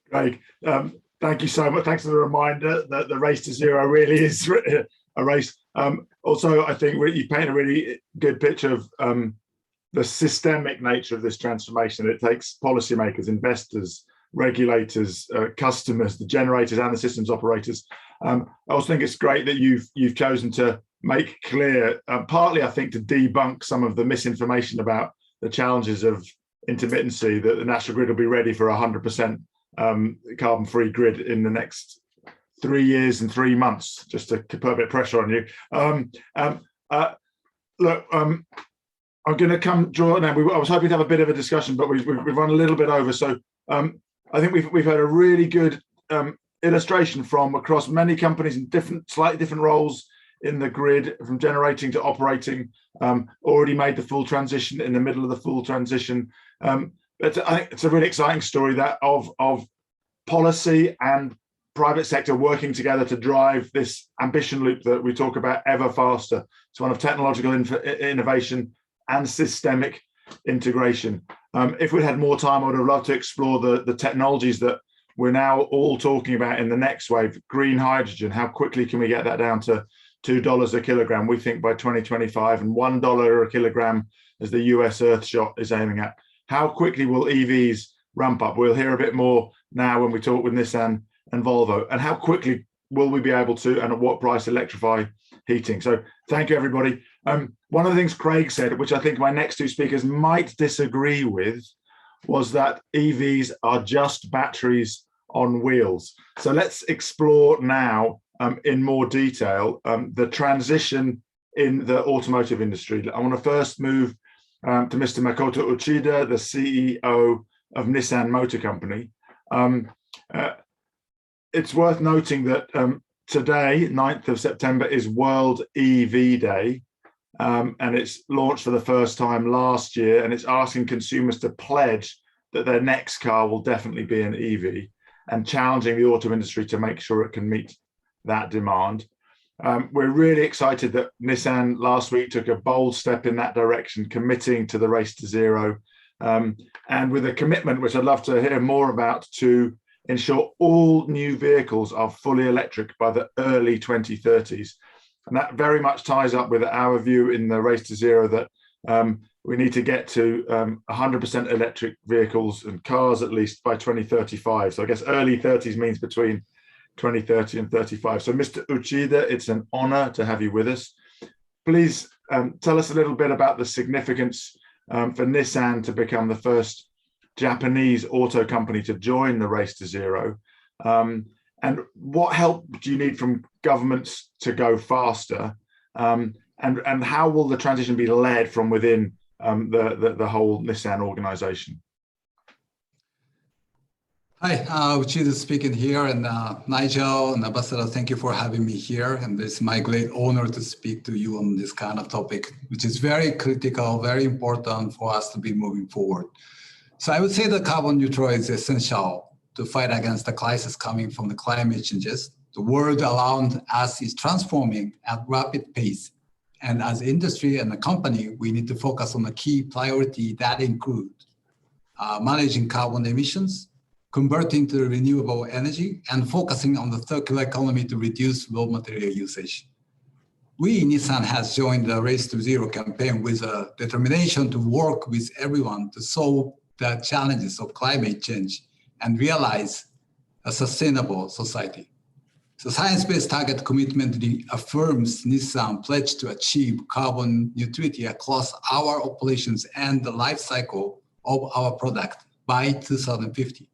Great. Thank you so much. Thanks for the reminder that the race to zero really is a race. Also, I think you paint a really good picture of the systemic nature of this transformation. It takes policymakers, investors, regulators, customers, the generators and the systems operators. I also think it's great that you've chosen to make clear, partly I think to debunk some of the misinformation about the challenges of intermittency, that the national grid will be ready for 100% carbon-free grid in the next 3 years and 3 months, just to put a bit of pressure on you. Look, I'm going to come draw now. I was hoping to have a bit of a discussion, but we've run a little bit over. So I think we've had a really good illustration from across many companies in slightly different roles in the grid, from generating to operating, already made the full transition, in the middle of the full transition. But I think it's a really exciting story that of policy and private sector working together to drive this ambition loop that we talk about ever faster. It's one of technological innovation and systemic integration. If we'd had more time, I would have loved to explore the technologies that we're now all talking about in the next wave. Green hydrogen, how quickly can we get that down to $2 a kilogram, we think, by 2025, and $1 a kilogram as the US Earthshot is aiming at. How quickly will EVs ramp up? We'll hear a bit more now when we talk with Nissan and Volvo. And how quickly will we be able to, and at what price, electrify heating? So thank you, everybody. One of the things Craig said, which I think my next two speakers might disagree with, was that EVs are just batteries on wheels. So let's explore now in more detail the transition in the automotive industry. I want to first move to Mr. Makoto Uchida, the CEO of Nissan Motor Company. It's worth noting that today, 9th of September, is World EV Day, and it's launched for the first time last year, and it's asking consumers to pledge that their next car will definitely be an EV, and challenging the auto industry to make sure it can meet that demand. We're really excited that Nissan last week took a bold step in that direction, committing to the race to zero, and with a commitment, which I'd love to hear more about, to ensure all new vehicles are fully electric by the early 2030s. And that very much ties up with our view in the race to zero that we need to get to 100% electric vehicles and cars at least by 2035. So I guess early 30s means between 2030 and 35. So Mr. Uchida, it's an honor to have you with us. Please tell us a little bit about the significance for Nissan to become the first Japanese auto company to join the race to zero. And what help do you need from governments to go faster? And how will the transition be led from within the whole Nissan organization? Hi, Uchida speaking here, and Nigel and Ambassador, thank you for having me here. And it's my great honor to speak to you on this kind of topic, which is very critical, very important for us to be moving forward. So I would say that carbon neutral is essential to fight against the crisis coming from the climate changes. The world around us is transforming at rapid pace. And as industry and a company, we need to focus on a key priority that include managing carbon emissions, converting to renewable energy, and focusing on the circular economy to reduce raw material usage. We, Nissan, has joined the Race to Zero campaign with a determination to work with everyone to solve the challenges of climate change and realize a sustainable society. The Science-Based Target Commitment affirms Nissan's pledge to achieve carbon neutrality across our operations and the life cycle of our product by 2050.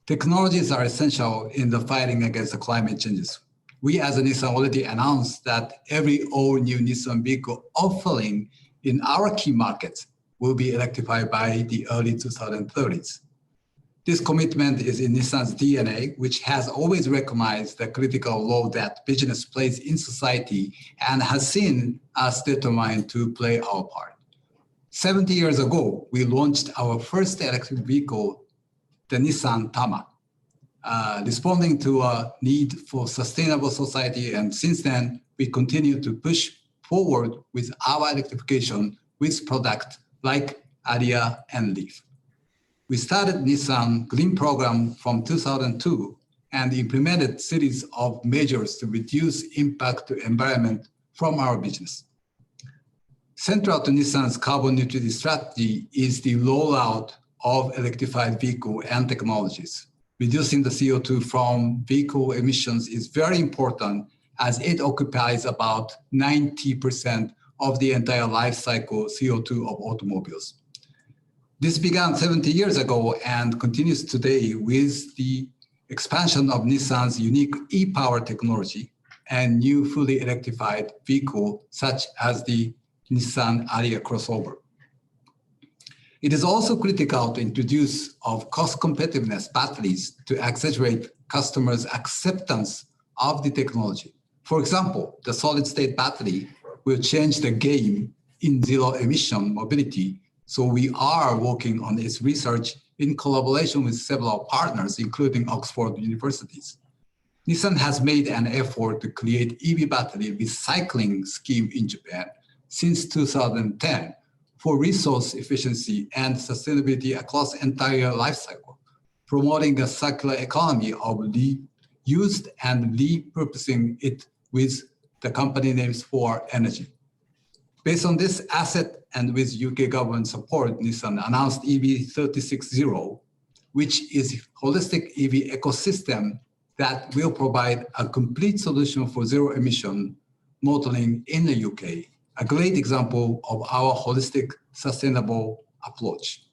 Technologies are essential in the fighting against the climate changes. We as a Nissan already announced that every all-new Nissan vehicle offering in our key markets will be electrified by the early 2030s. This commitment is in Nissan's DNA, which has always recognized the critical role that business plays in society and has seen us determined to play our part. 70 years ago, we launched our first electric vehicle, the Nissan Tama, responding to a need for sustainable society. And since then, we continue to push forward with our electrification with products like Ariya and Leaf. We started Nissan Green Program from 2002 and implemented series of measures to reduce impact to environment from our business. Central to Nissan's carbon neutrality strategy is the rollout of electrified vehicle and technologies. Reducing the CO2 from vehicle emissions is very important as it occupies about 90% of the entire life cycle CO2 of automobiles. This began 70 years ago and continues today with the expansion of Nissan's unique e-power technology and new fully electrified vehicle such as the Nissan Ariya crossover. It is also critical to introduce of cost competitiveness batteries to accelerate customers' acceptance of the technology. For example, the solid-state battery will change the game in zero-emission mobility, so we are working on its research in collaboration with several partners, including Oxford universities. Nissan has made an effort to create EV battery recycling scheme in Japan since 2010 for resource efficiency and sustainability across entire life cycle, promoting a circular economy of reused and repurposing it with the company names for energy. Based on this asset and with UK government support, Nissan announced EV360, which is holistic EV ecosystem that will provide a complete solution for zero emission motoring in the UK, a great example of our holistic sustainable approach.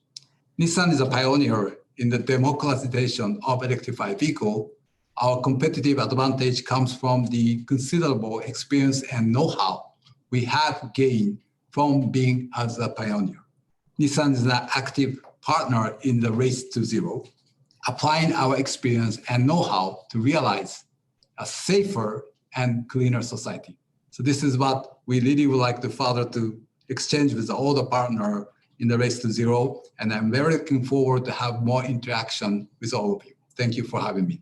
Nissan is a pioneer in the democratization of electrified vehicle. Our competitive advantage comes from the considerable experience and know-how we have gained from being as a pioneer. Nissan is an active partner in the race to zero, applying our experience and know-how to realize a safer and cleaner society. So this is what we really would like to further to exchange with all the partners in the race to zero. And I'm very looking forward to have more interaction with all of you. Thank you for having me.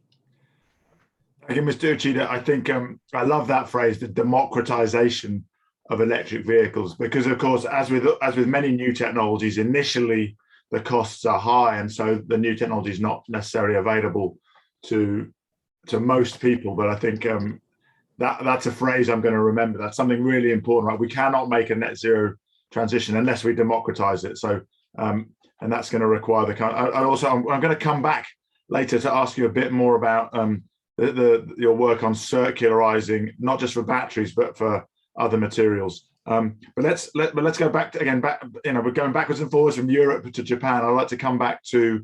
Thank you, Mr. Uchida. I think I love that phrase, the democratization of electric vehicles, because of course, as with many new technologies, initially the costs are high, and so the new technology is not necessarily available to most people. But I think that's a phrase I'm going to remember. That's something really important, right? We cannot make a net zero transition unless we democratize it. So, and that's going to require I'm going to come back later to ask you a bit more about your work on circularizing, not just for batteries, but for other materials. But let's go back to, we're going backwards and forwards from Europe to Japan. I'd like to come back to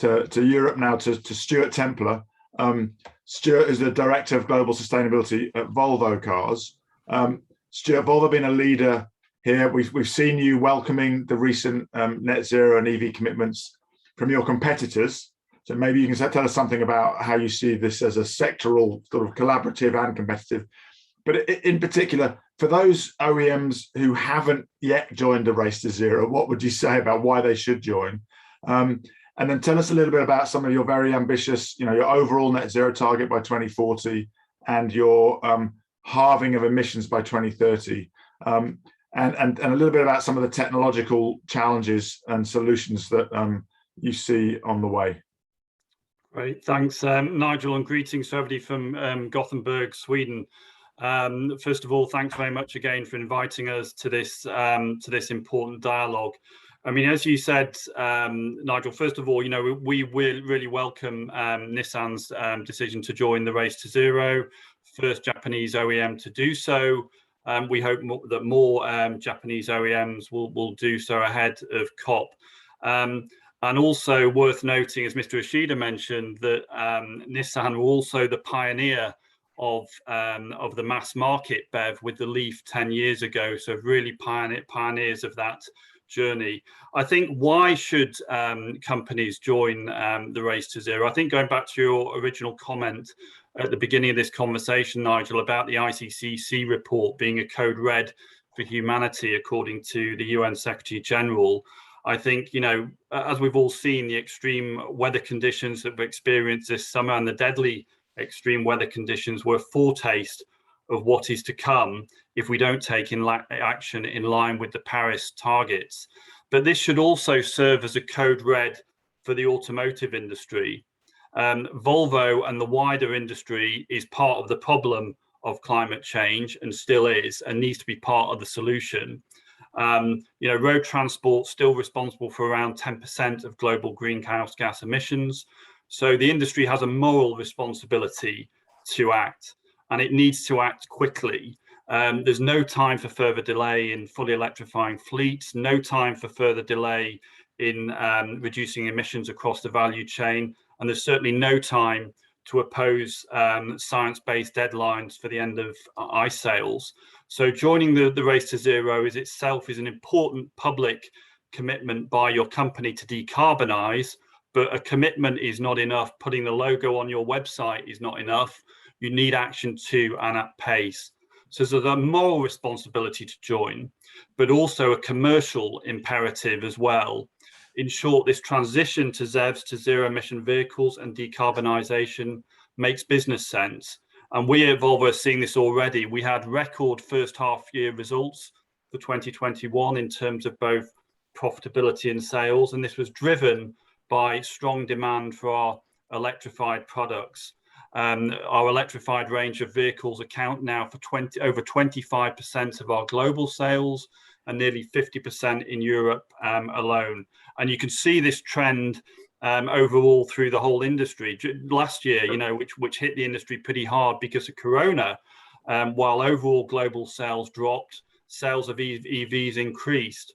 Europe now, to Stuart Templar. Stuart is the Director of Global Sustainability at Volvo Cars. Stuart, Volvo been a leader here. We've seen you welcoming the recent net zero and EV commitments from your competitors. So maybe you can tell us something about how you see this as a sectoral, sort of collaborative and competitive. But in particular, for those OEMs who haven't yet joined the race to zero, what would you say about why they should join? And then tell us a little bit about some of your very ambitious, your overall net zero target by 2040 and your halving of emissions by 2030. And a little bit about some of the technological challenges and solutions that you see on the way. Great, thanks, Nigel, and greetings to everybody from Gothenburg, Sweden. First of all, thanks very much again for inviting us to this important dialogue. I mean, as you said, Nigel, first of all, we really welcome Nissan's decision to join the race to zero, first Japanese OEM to do so. We hope that more Japanese OEMs will do so ahead of COP. And also worth noting, as Mr. Ishida mentioned, that Nissan were also the pioneer of the mass market BEV with the Leaf 10 years ago. So really pioneers of that journey. I think why should companies join the race to zero? I think going back to your original comment at the beginning of this conversation, Nigel, about the IPCC report being a code red for humanity, according to the UN Secretary General. I think, as we've all seen, the extreme weather conditions that we've experienced this summer and the deadly extreme weather conditions were a foretaste of what is to come if we don't take action in line with the Paris targets. But this should also serve as a code red for the automotive industry. Volvo and the wider industry is part of the problem of climate change and still is, and needs to be part of the solution. Road transport still responsible for around 10% of global greenhouse gas emissions. So the industry has a moral responsibility to act, and it needs to act quickly. There's no time for further delay in fully electrifying fleets, no time for further delay in reducing emissions across the value chain, and there's certainly no time to oppose science-based deadlines for the end of ICE sales. So joining the Race to Zero is itself an important public commitment by your company to decarbonize, but a commitment is not enough. Putting the logo on your website is not enough. You need action too, and at pace. So there's a moral responsibility to join, but also a commercial imperative as well. In short, this transition to ZEVs, to zero emission vehicles and decarbonisation makes business sense. And we at Volvo are seeing this already. We had record first half year results for 2021 in terms of both profitability and sales. And this was driven by strong demand for our electrified products. Our electrified range of vehicles account now for over 25% of our global sales, and nearly 50% in Europe alone. And you can see this trend overall through the whole industry. Last year, which hit the industry pretty hard because of Corona, while overall global sales dropped, sales of EVs increased.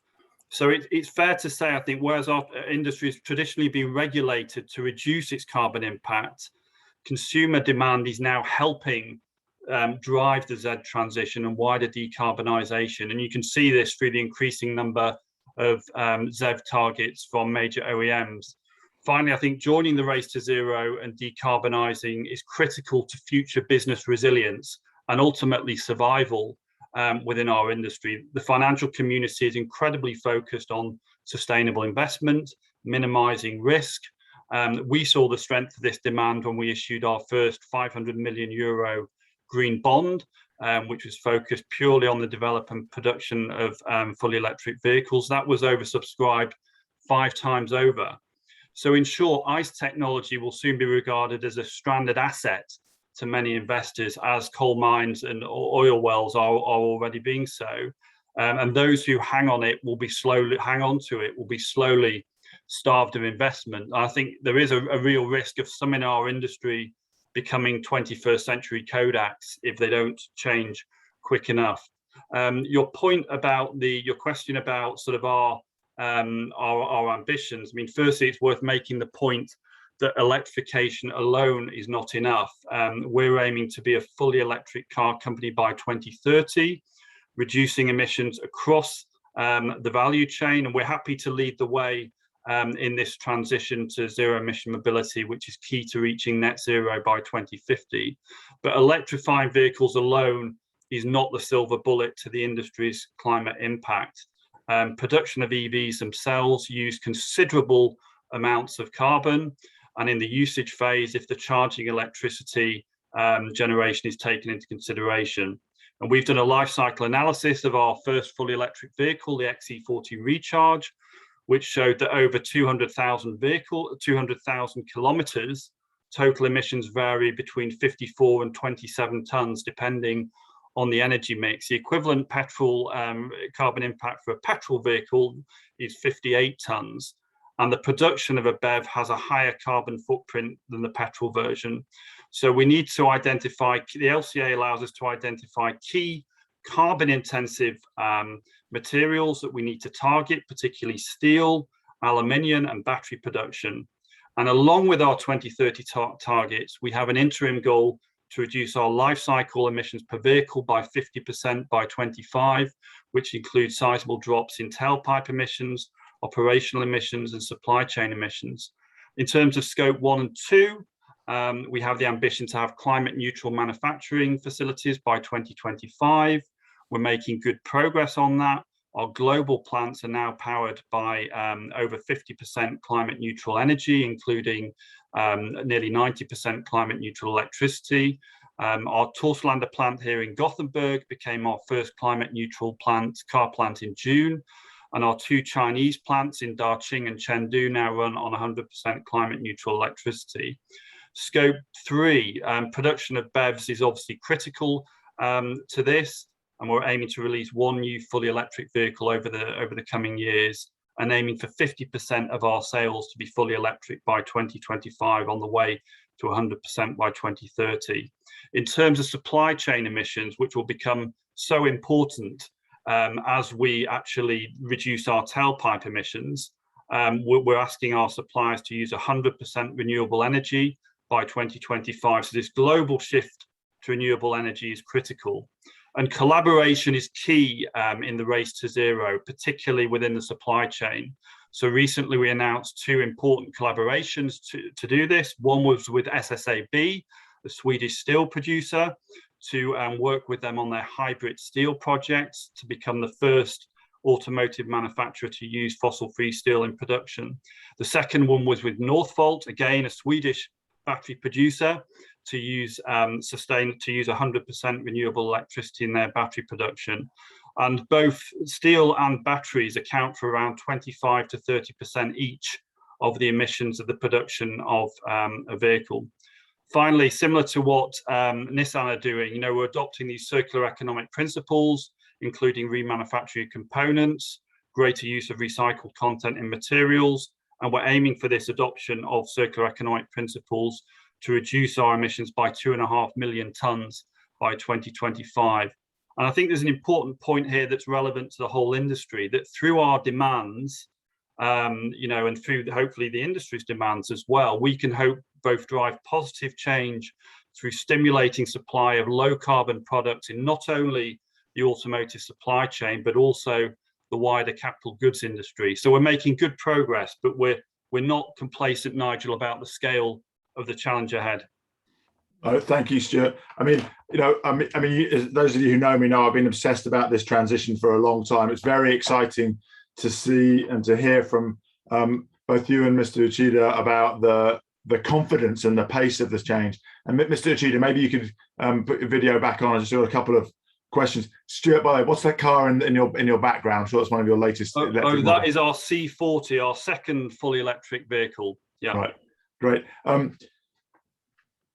So it's fair to say, I think, whereas our industry has traditionally been regulated to reduce its carbon impact, consumer demand is now helping drive the Z transition and wider decarbonisation. And you can see this through the increasing number of ZEV targets from major OEMs. Finally, I think joining the Race to Zero and decarbonising is critical to future business resilience and ultimately survival within our industry. The financial community is incredibly focused on sustainable investment, minimising risk. We saw the strength of this demand when we issued our first €500 million green bond, which was focused purely on the development and production of fully electric vehicles. That was oversubscribed 5 times over. So in short, ICE technology will soon be regarded as a stranded asset to many investors, as coal mines and oil wells are already being so. And those who hang on to it will be slowly starved of investment. I think there is a real risk of some in our industry becoming 21st century Kodaks if they don't change quick enough. Your point about your question about sort of our ambitions. I mean, firstly, it's worth making the point that electrification alone is not enough. We're aiming to be a fully electric car company by 2030, reducing emissions across the value chain, and we're happy to lead the way in this transition to zero emission mobility, which is key to reaching net zero by 2050. But electrifying vehicles alone is not the silver bullet to the industry's climate impact. Production of EVs themselves use considerable amounts of carbon, and in the usage phase, if the charging electricity generation is taken into consideration. And we've done a life cycle analysis of our first fully electric vehicle, the XC40 Recharge, which showed that over 200,000 kilometers, total emissions vary between 54 and 27 tons, depending on the energy mix. The equivalent petrol carbon impact for a petrol vehicle is 58 tons. And the production of a BEV has a higher carbon footprint than the petrol version. So we need to identify, the LCA allows us to identify key carbon intensive materials that we need to target, particularly steel, aluminium and battery production. And along with our 2030 targets, we have an interim goal to reduce our life cycle emissions per vehicle by 50% by 25, which includes sizable drops in tailpipe emissions, operational emissions and supply chain emissions. In terms of scope 1 and 2, we have the ambition to have climate neutral manufacturing facilities by 2025. We're making good progress on that. Our global plants are now powered by over 50% climate neutral energy, including nearly 90% climate neutral electricity. Our Torslanda plant here in Gothenburg became our first climate neutral car plant in June. And our 2 Chinese plants in Daqing and Chengdu now run on 100% climate neutral electricity. Scope 3, production of BEVs is obviously critical, to this, and we're aiming to release one new fully electric vehicle over the coming years, and aiming for 50% of our sales to be fully electric by 2025, on the way to 100% by 2030. In terms of supply chain emissions, which will become so important as we actually reduce our tailpipe emissions, we're asking our suppliers to use 100% renewable energy by 2025. So this global shift to renewable energy is critical. And collaboration is key in the race to zero, particularly within the supply chain. So recently we announced two important collaborations to do this. One was with SSAB, the Swedish steel producer, to work with them on their hybrid steel projects to become the first automotive manufacturer to use fossil-free steel in production. The second one was with Northvolt, again a Swedish battery producer, to use 100% renewable electricity in their battery production. And both steel and batteries account for around 25 to 30% each of the emissions of the production of a vehicle. Finally, similar to what Nissan are doing, we're adopting these circular economic principles, including remanufacturing components, greater use of recycled content in materials, and we're aiming for this adoption of circular economic principles to reduce our emissions by 2.5 million tonnes by 2025. And I think there's an important point here that's relevant to the whole industry, that through our demands, and through hopefully the industry's demands as well, we can hope both drive positive change through stimulating supply of low carbon products in not only the automotive supply chain, but also the wider capital goods industry. So we're making good progress, but we're not complacent, Nigel, about the scale of the challenge ahead. Oh, thank you, Stuart. those of you who know me know I've been obsessed about this transition for a long time. It's very exciting to see and to hear from both you and Mr. Uchida about the confidence and the pace of this change. And Mr. Uchida, maybe you could put your video back on. I just got a couple of questions. Stuart, by the way, what's that car in your background? I'm sure it's one of your latest. That is our C40, our second fully electric vehicle. Yeah. Right. Great.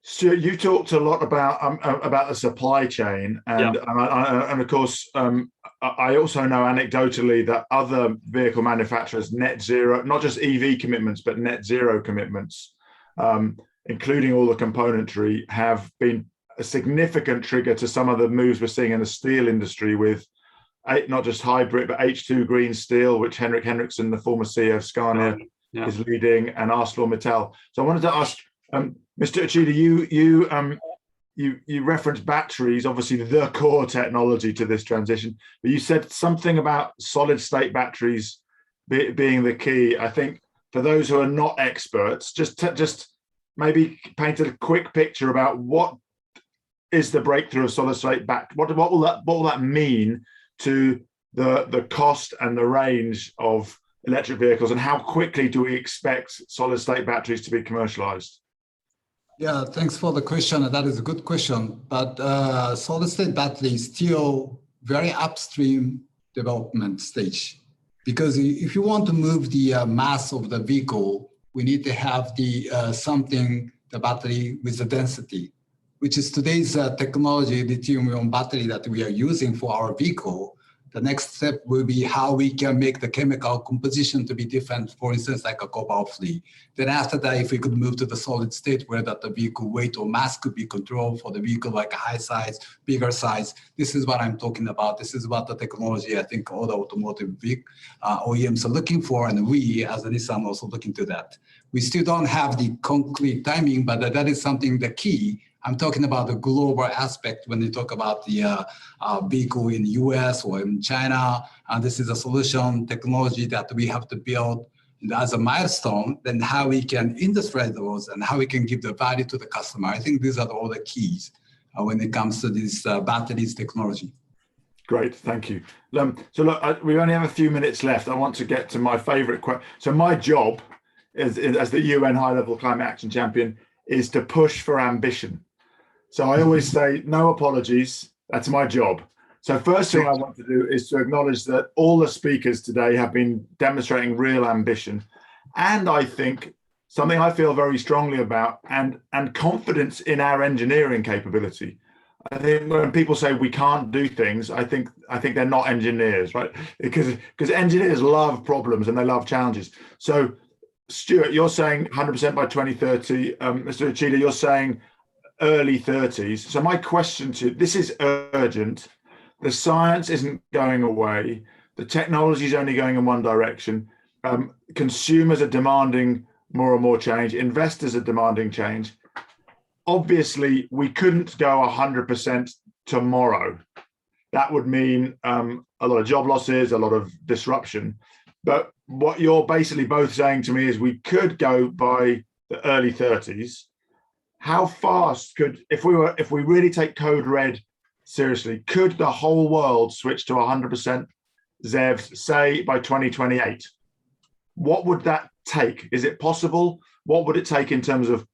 Stuart, you talked a lot about the supply chain, and of course, I also know anecdotally that other vehicle manufacturers net zero, not just EV commitments, but net zero commitments, including all the componentry, have been a significant trigger to some of the moves we're seeing in the steel industry with not just hybrid, but H2 green steel, which Henrik Henriksson, the former CEO of Scania, is leading, and ArcelorMittal. So I wanted to ask, Mr. Uchida, you referenced batteries, obviously the core technology to this transition, but you said something about solid state batteries being the key. I think for those who are not experts, just maybe paint a quick picture about what is the breakthrough of solid state what will that mean to the cost and the range of electric vehicles, and how quickly do we expect solid state batteries to be commercialized? Yeah, thanks for the question. That is a good question. But solid state battery is still very upstream development stage, because if you want to move the mass of the vehicle, we need to have the battery with the density, which is today's technology, lithium-ion battery that we are using for our vehicle. The next step will be how we can make the chemical composition to be different, for instance, like a cobalt-free. Then after that, if we could move to the solid state where that the vehicle weight or mass could be controlled for the vehicle, like a high size, bigger size. This is what I'm talking about. This is what the technology I think all the automotive OEMs are looking for, and we as a Nissan also looking to that. We still don't have the concrete timing, but that is something the key. I'm talking about the global aspect when you talk about the vehicle in the US or in China. This is a solution technology that we have to build as a milestone, then how we can industrialize those and how we can give the value to the customer. I think these are all the keys when it comes to this batteries technology. Great, thank you. So look, we only have a few minutes left. I want to get to my favorite question. So my job as the UN high-level climate action champion is to push for ambition. So I always say, no apologies, that's my job. So first thing I want to do is to acknowledge that all the speakers today have been demonstrating real ambition. And I think something I feel very strongly about, and confidence in our engineering capability. I think when people say we can't do things, I think they're not engineers, right? Because engineers love problems and they love challenges. So, Stuart, you're saying 100% by 2030. Mr. Uchida, you're saying early 30s. So my question to you, this is urgent. The science isn't going away. The technology is only going in one direction. Consumers are demanding more and more change. Investors are demanding change. Obviously, we couldn't go 100% tomorrow. That would mean a lot of job losses, a lot of disruption. But what you're basically both saying to me is we could go by the early 30s. How fast could, if we really take Code Red seriously, could the whole world switch to 100% ZEVs, say by 2028? What would that take? Is it possible? What would it take in terms of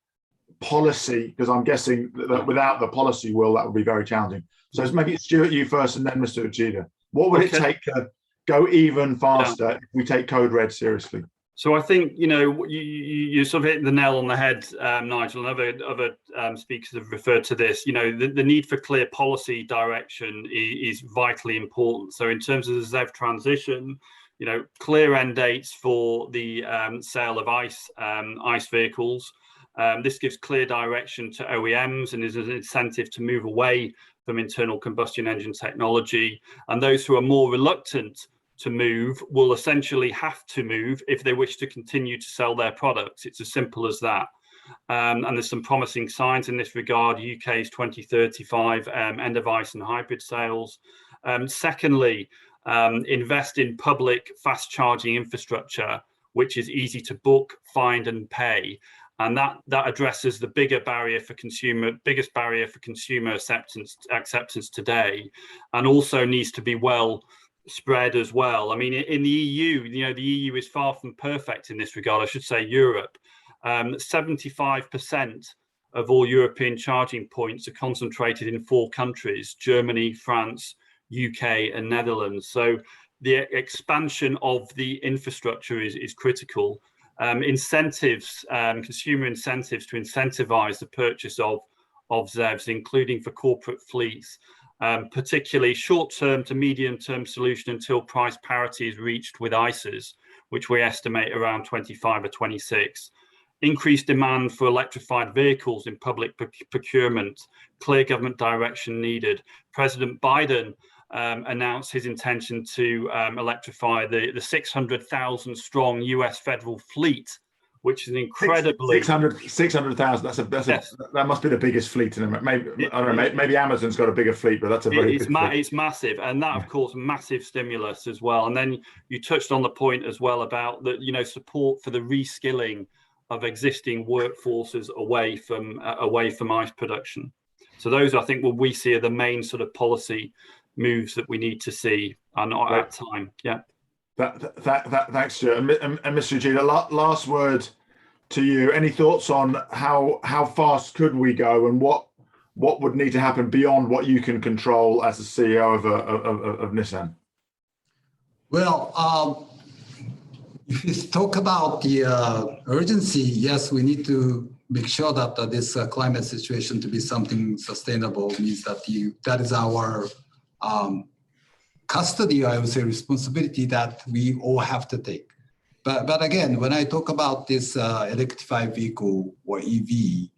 policy? Because I'm guessing that without the policy will, that would be very challenging. So maybe Stuart, you first, and then Mr. Uchida. What would it take to go even faster if we take Code Red seriously? So I think, you sort of hit the nail on the head, Nigel, and other speakers have referred to this. The need for clear policy direction is vitally important. So in terms of the ZEV transition, clear end dates for the sale of ICE vehicles. This gives clear direction to OEMs and is an incentive to move away from internal combustion engine technology. And those who are more reluctant to move will essentially have to move if they wish to continue to sell their products. It's as simple as that. And there's some promising signs in this regard. UK's 2035 end of ICE and hybrid sales. Secondly, invest in public fast charging infrastructure, which is easy to book, find and pay. And that addresses the biggest barrier for consumer acceptance today, and also needs to be well spread as well. I mean, in the EU, the EU is far from perfect in this regard. I should say Europe. 75% of all European charging points are concentrated in 4 countries: Germany, France, UK, and Netherlands. So the expansion of the infrastructure is critical. Incentives, consumer incentives to incentivize the purchase of ZEVs, including for corporate fleets, particularly short-term to medium-term solution until price parity is reached with ICEs, which we estimate around 25 or 26. Increased demand for electrified vehicles in public procurement, clear government direction needed. President Biden announced his intention to electrify the 600,000 strong US federal fleet, which is an incredibly 600,000. That must be the biggest fleet in America. Maybe I don't know. Maybe Amazon's got a bigger fleet, but that's a very it's massive, and that of course massive stimulus as well. And then you touched on the point as well about the support for the reskilling of existing workforces away from ICE production. So those, I think, what we see are the main sort of policy moves that we need to see at that time. Yeah. Thanks, Stuart. And Mr. Uchida, last word to you. Any thoughts on how fast could we go, and what would need to happen beyond what you can control as a CEO of Nissan? Well, if you talk about the urgency, yes, we need to make sure that this climate situation to be something sustainable means that that is our custody, I would say, responsibility that we all have to take. But again, when I talk about this electrified vehicle or EV,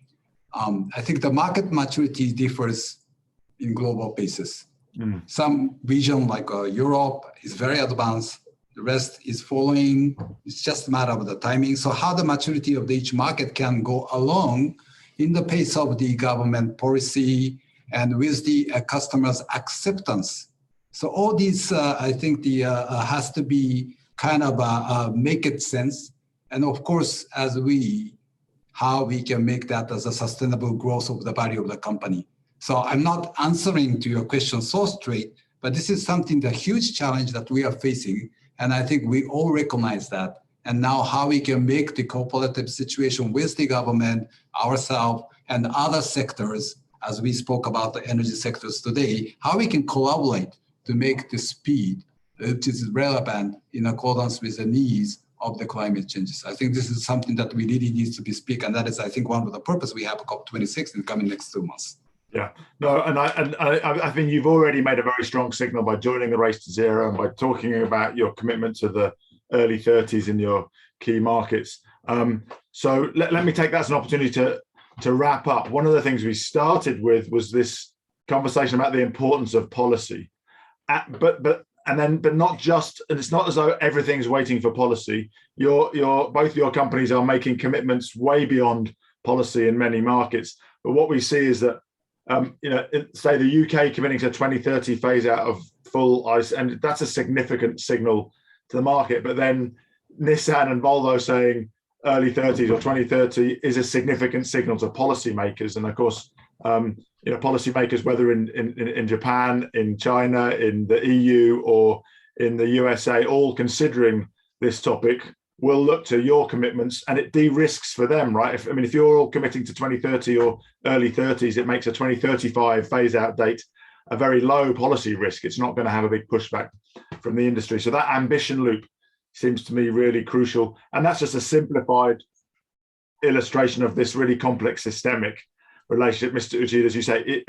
I think the market maturity differs in global basis. Some region like Europe is very advanced. The rest is following. It's just a matter of the timing. So how the maturity of each market can go along in the pace of the government policy and with the customers' acceptance. So all these, I think, has to be kind of make it sense. And of course, how we can make that as a sustainable growth of the value of the company. So I'm not answering to your question so straight, but this is something, the huge challenge that we are facing. And I think we all recognize that. And now how we can make the cooperative situation with the government, ourselves, and other sectors, as we spoke about the energy sectors today, how we can collaborate to make the speed which is relevant in accordance with the needs of the climate changes. I think this is something that we really need to be speak, and that is, I think, one of the purpose we have COP26 in the coming next 2 months. Yeah, no, and I think you've already made a very strong signal by joining the Race to Zero and by talking about your commitment to the early 30s in your key markets. So let me take that as an opportunity to wrap up. One of the things we started with was this conversation about the importance of policy, but not just, and it's not as though everything's waiting for policy. Both your companies are making commitments way beyond policy in many markets. But what we see is that say the UK committing to 2030 phase out of full ICE, and that's a significant signal to the market. But then Nissan and Volvo saying early 30s or 2030 is a significant signal to policymakers. And of course, policymakers, whether in Japan, in China, in the EU, or in the USA, all considering this topic, will look to your commitments, and it de-risks for them, right? If you're all committing to 2030 or early 30s, it makes a 2035 phase-out date a very low policy risk. It's not going to have a big pushback from the industry. So that ambition loop seems to me really crucial, and that's just a simplified illustration of this really complex systemic relationship, Mr. Uchida, as you say.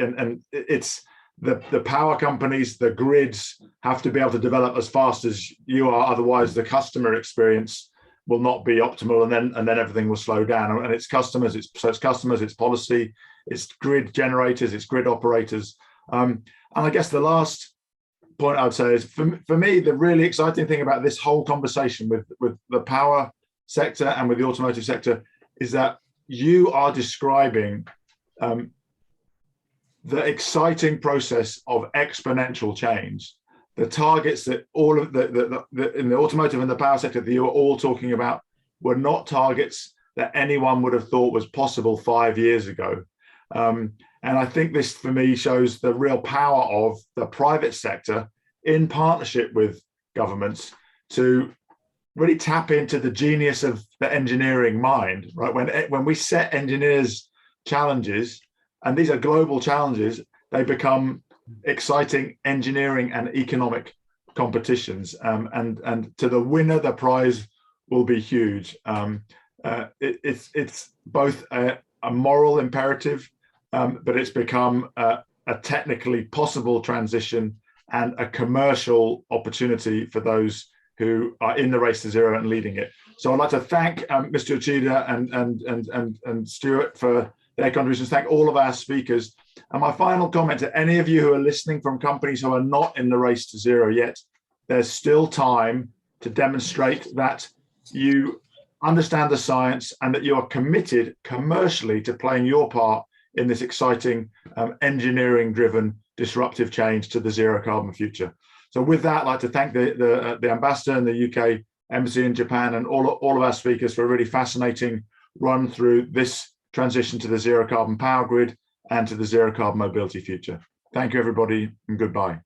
It's the power companies, the grids have to be able to develop as fast as you are, otherwise the customer experience will not be optimal, and then everything will slow down. And it's customers, it's policy, it's grid generators, it's grid operators. And I guess the last point I would say is, for me, the really exciting thing about this whole conversation with the power sector and with the automotive sector is that you are describing the exciting process of exponential change. The targets that all of the in the automotive and the power sector that you were all talking about were not targets that anyone would have thought was possible 5 years ago. And I think this, for me, shows the real power of the private sector in partnership with governments to really tap into the genius of the engineering mind, right? When we set engineers challenges, and these are global challenges, they become exciting engineering and economic competitions, and to the winner the prize will be huge. It's both a moral imperative, but it's become a technically possible transition and a commercial opportunity for those who are in the race to zero and leading it. So I'd like to thank Mr. Uchida and Stuart for their contributions. Thank all of our speakers. And my final comment to any of you who are listening from companies who are not in the race to zero yet, there's still time to demonstrate that you understand the science and that you are committed commercially to playing your part in this exciting engineering-driven disruptive change to the zero carbon future. So with that, I'd like to thank the ambassador and the UK embassy in Japan and all of our speakers for a really fascinating run through this transition to the zero carbon power grid and to the zero carbon mobility future. Thank you, everybody, and goodbye.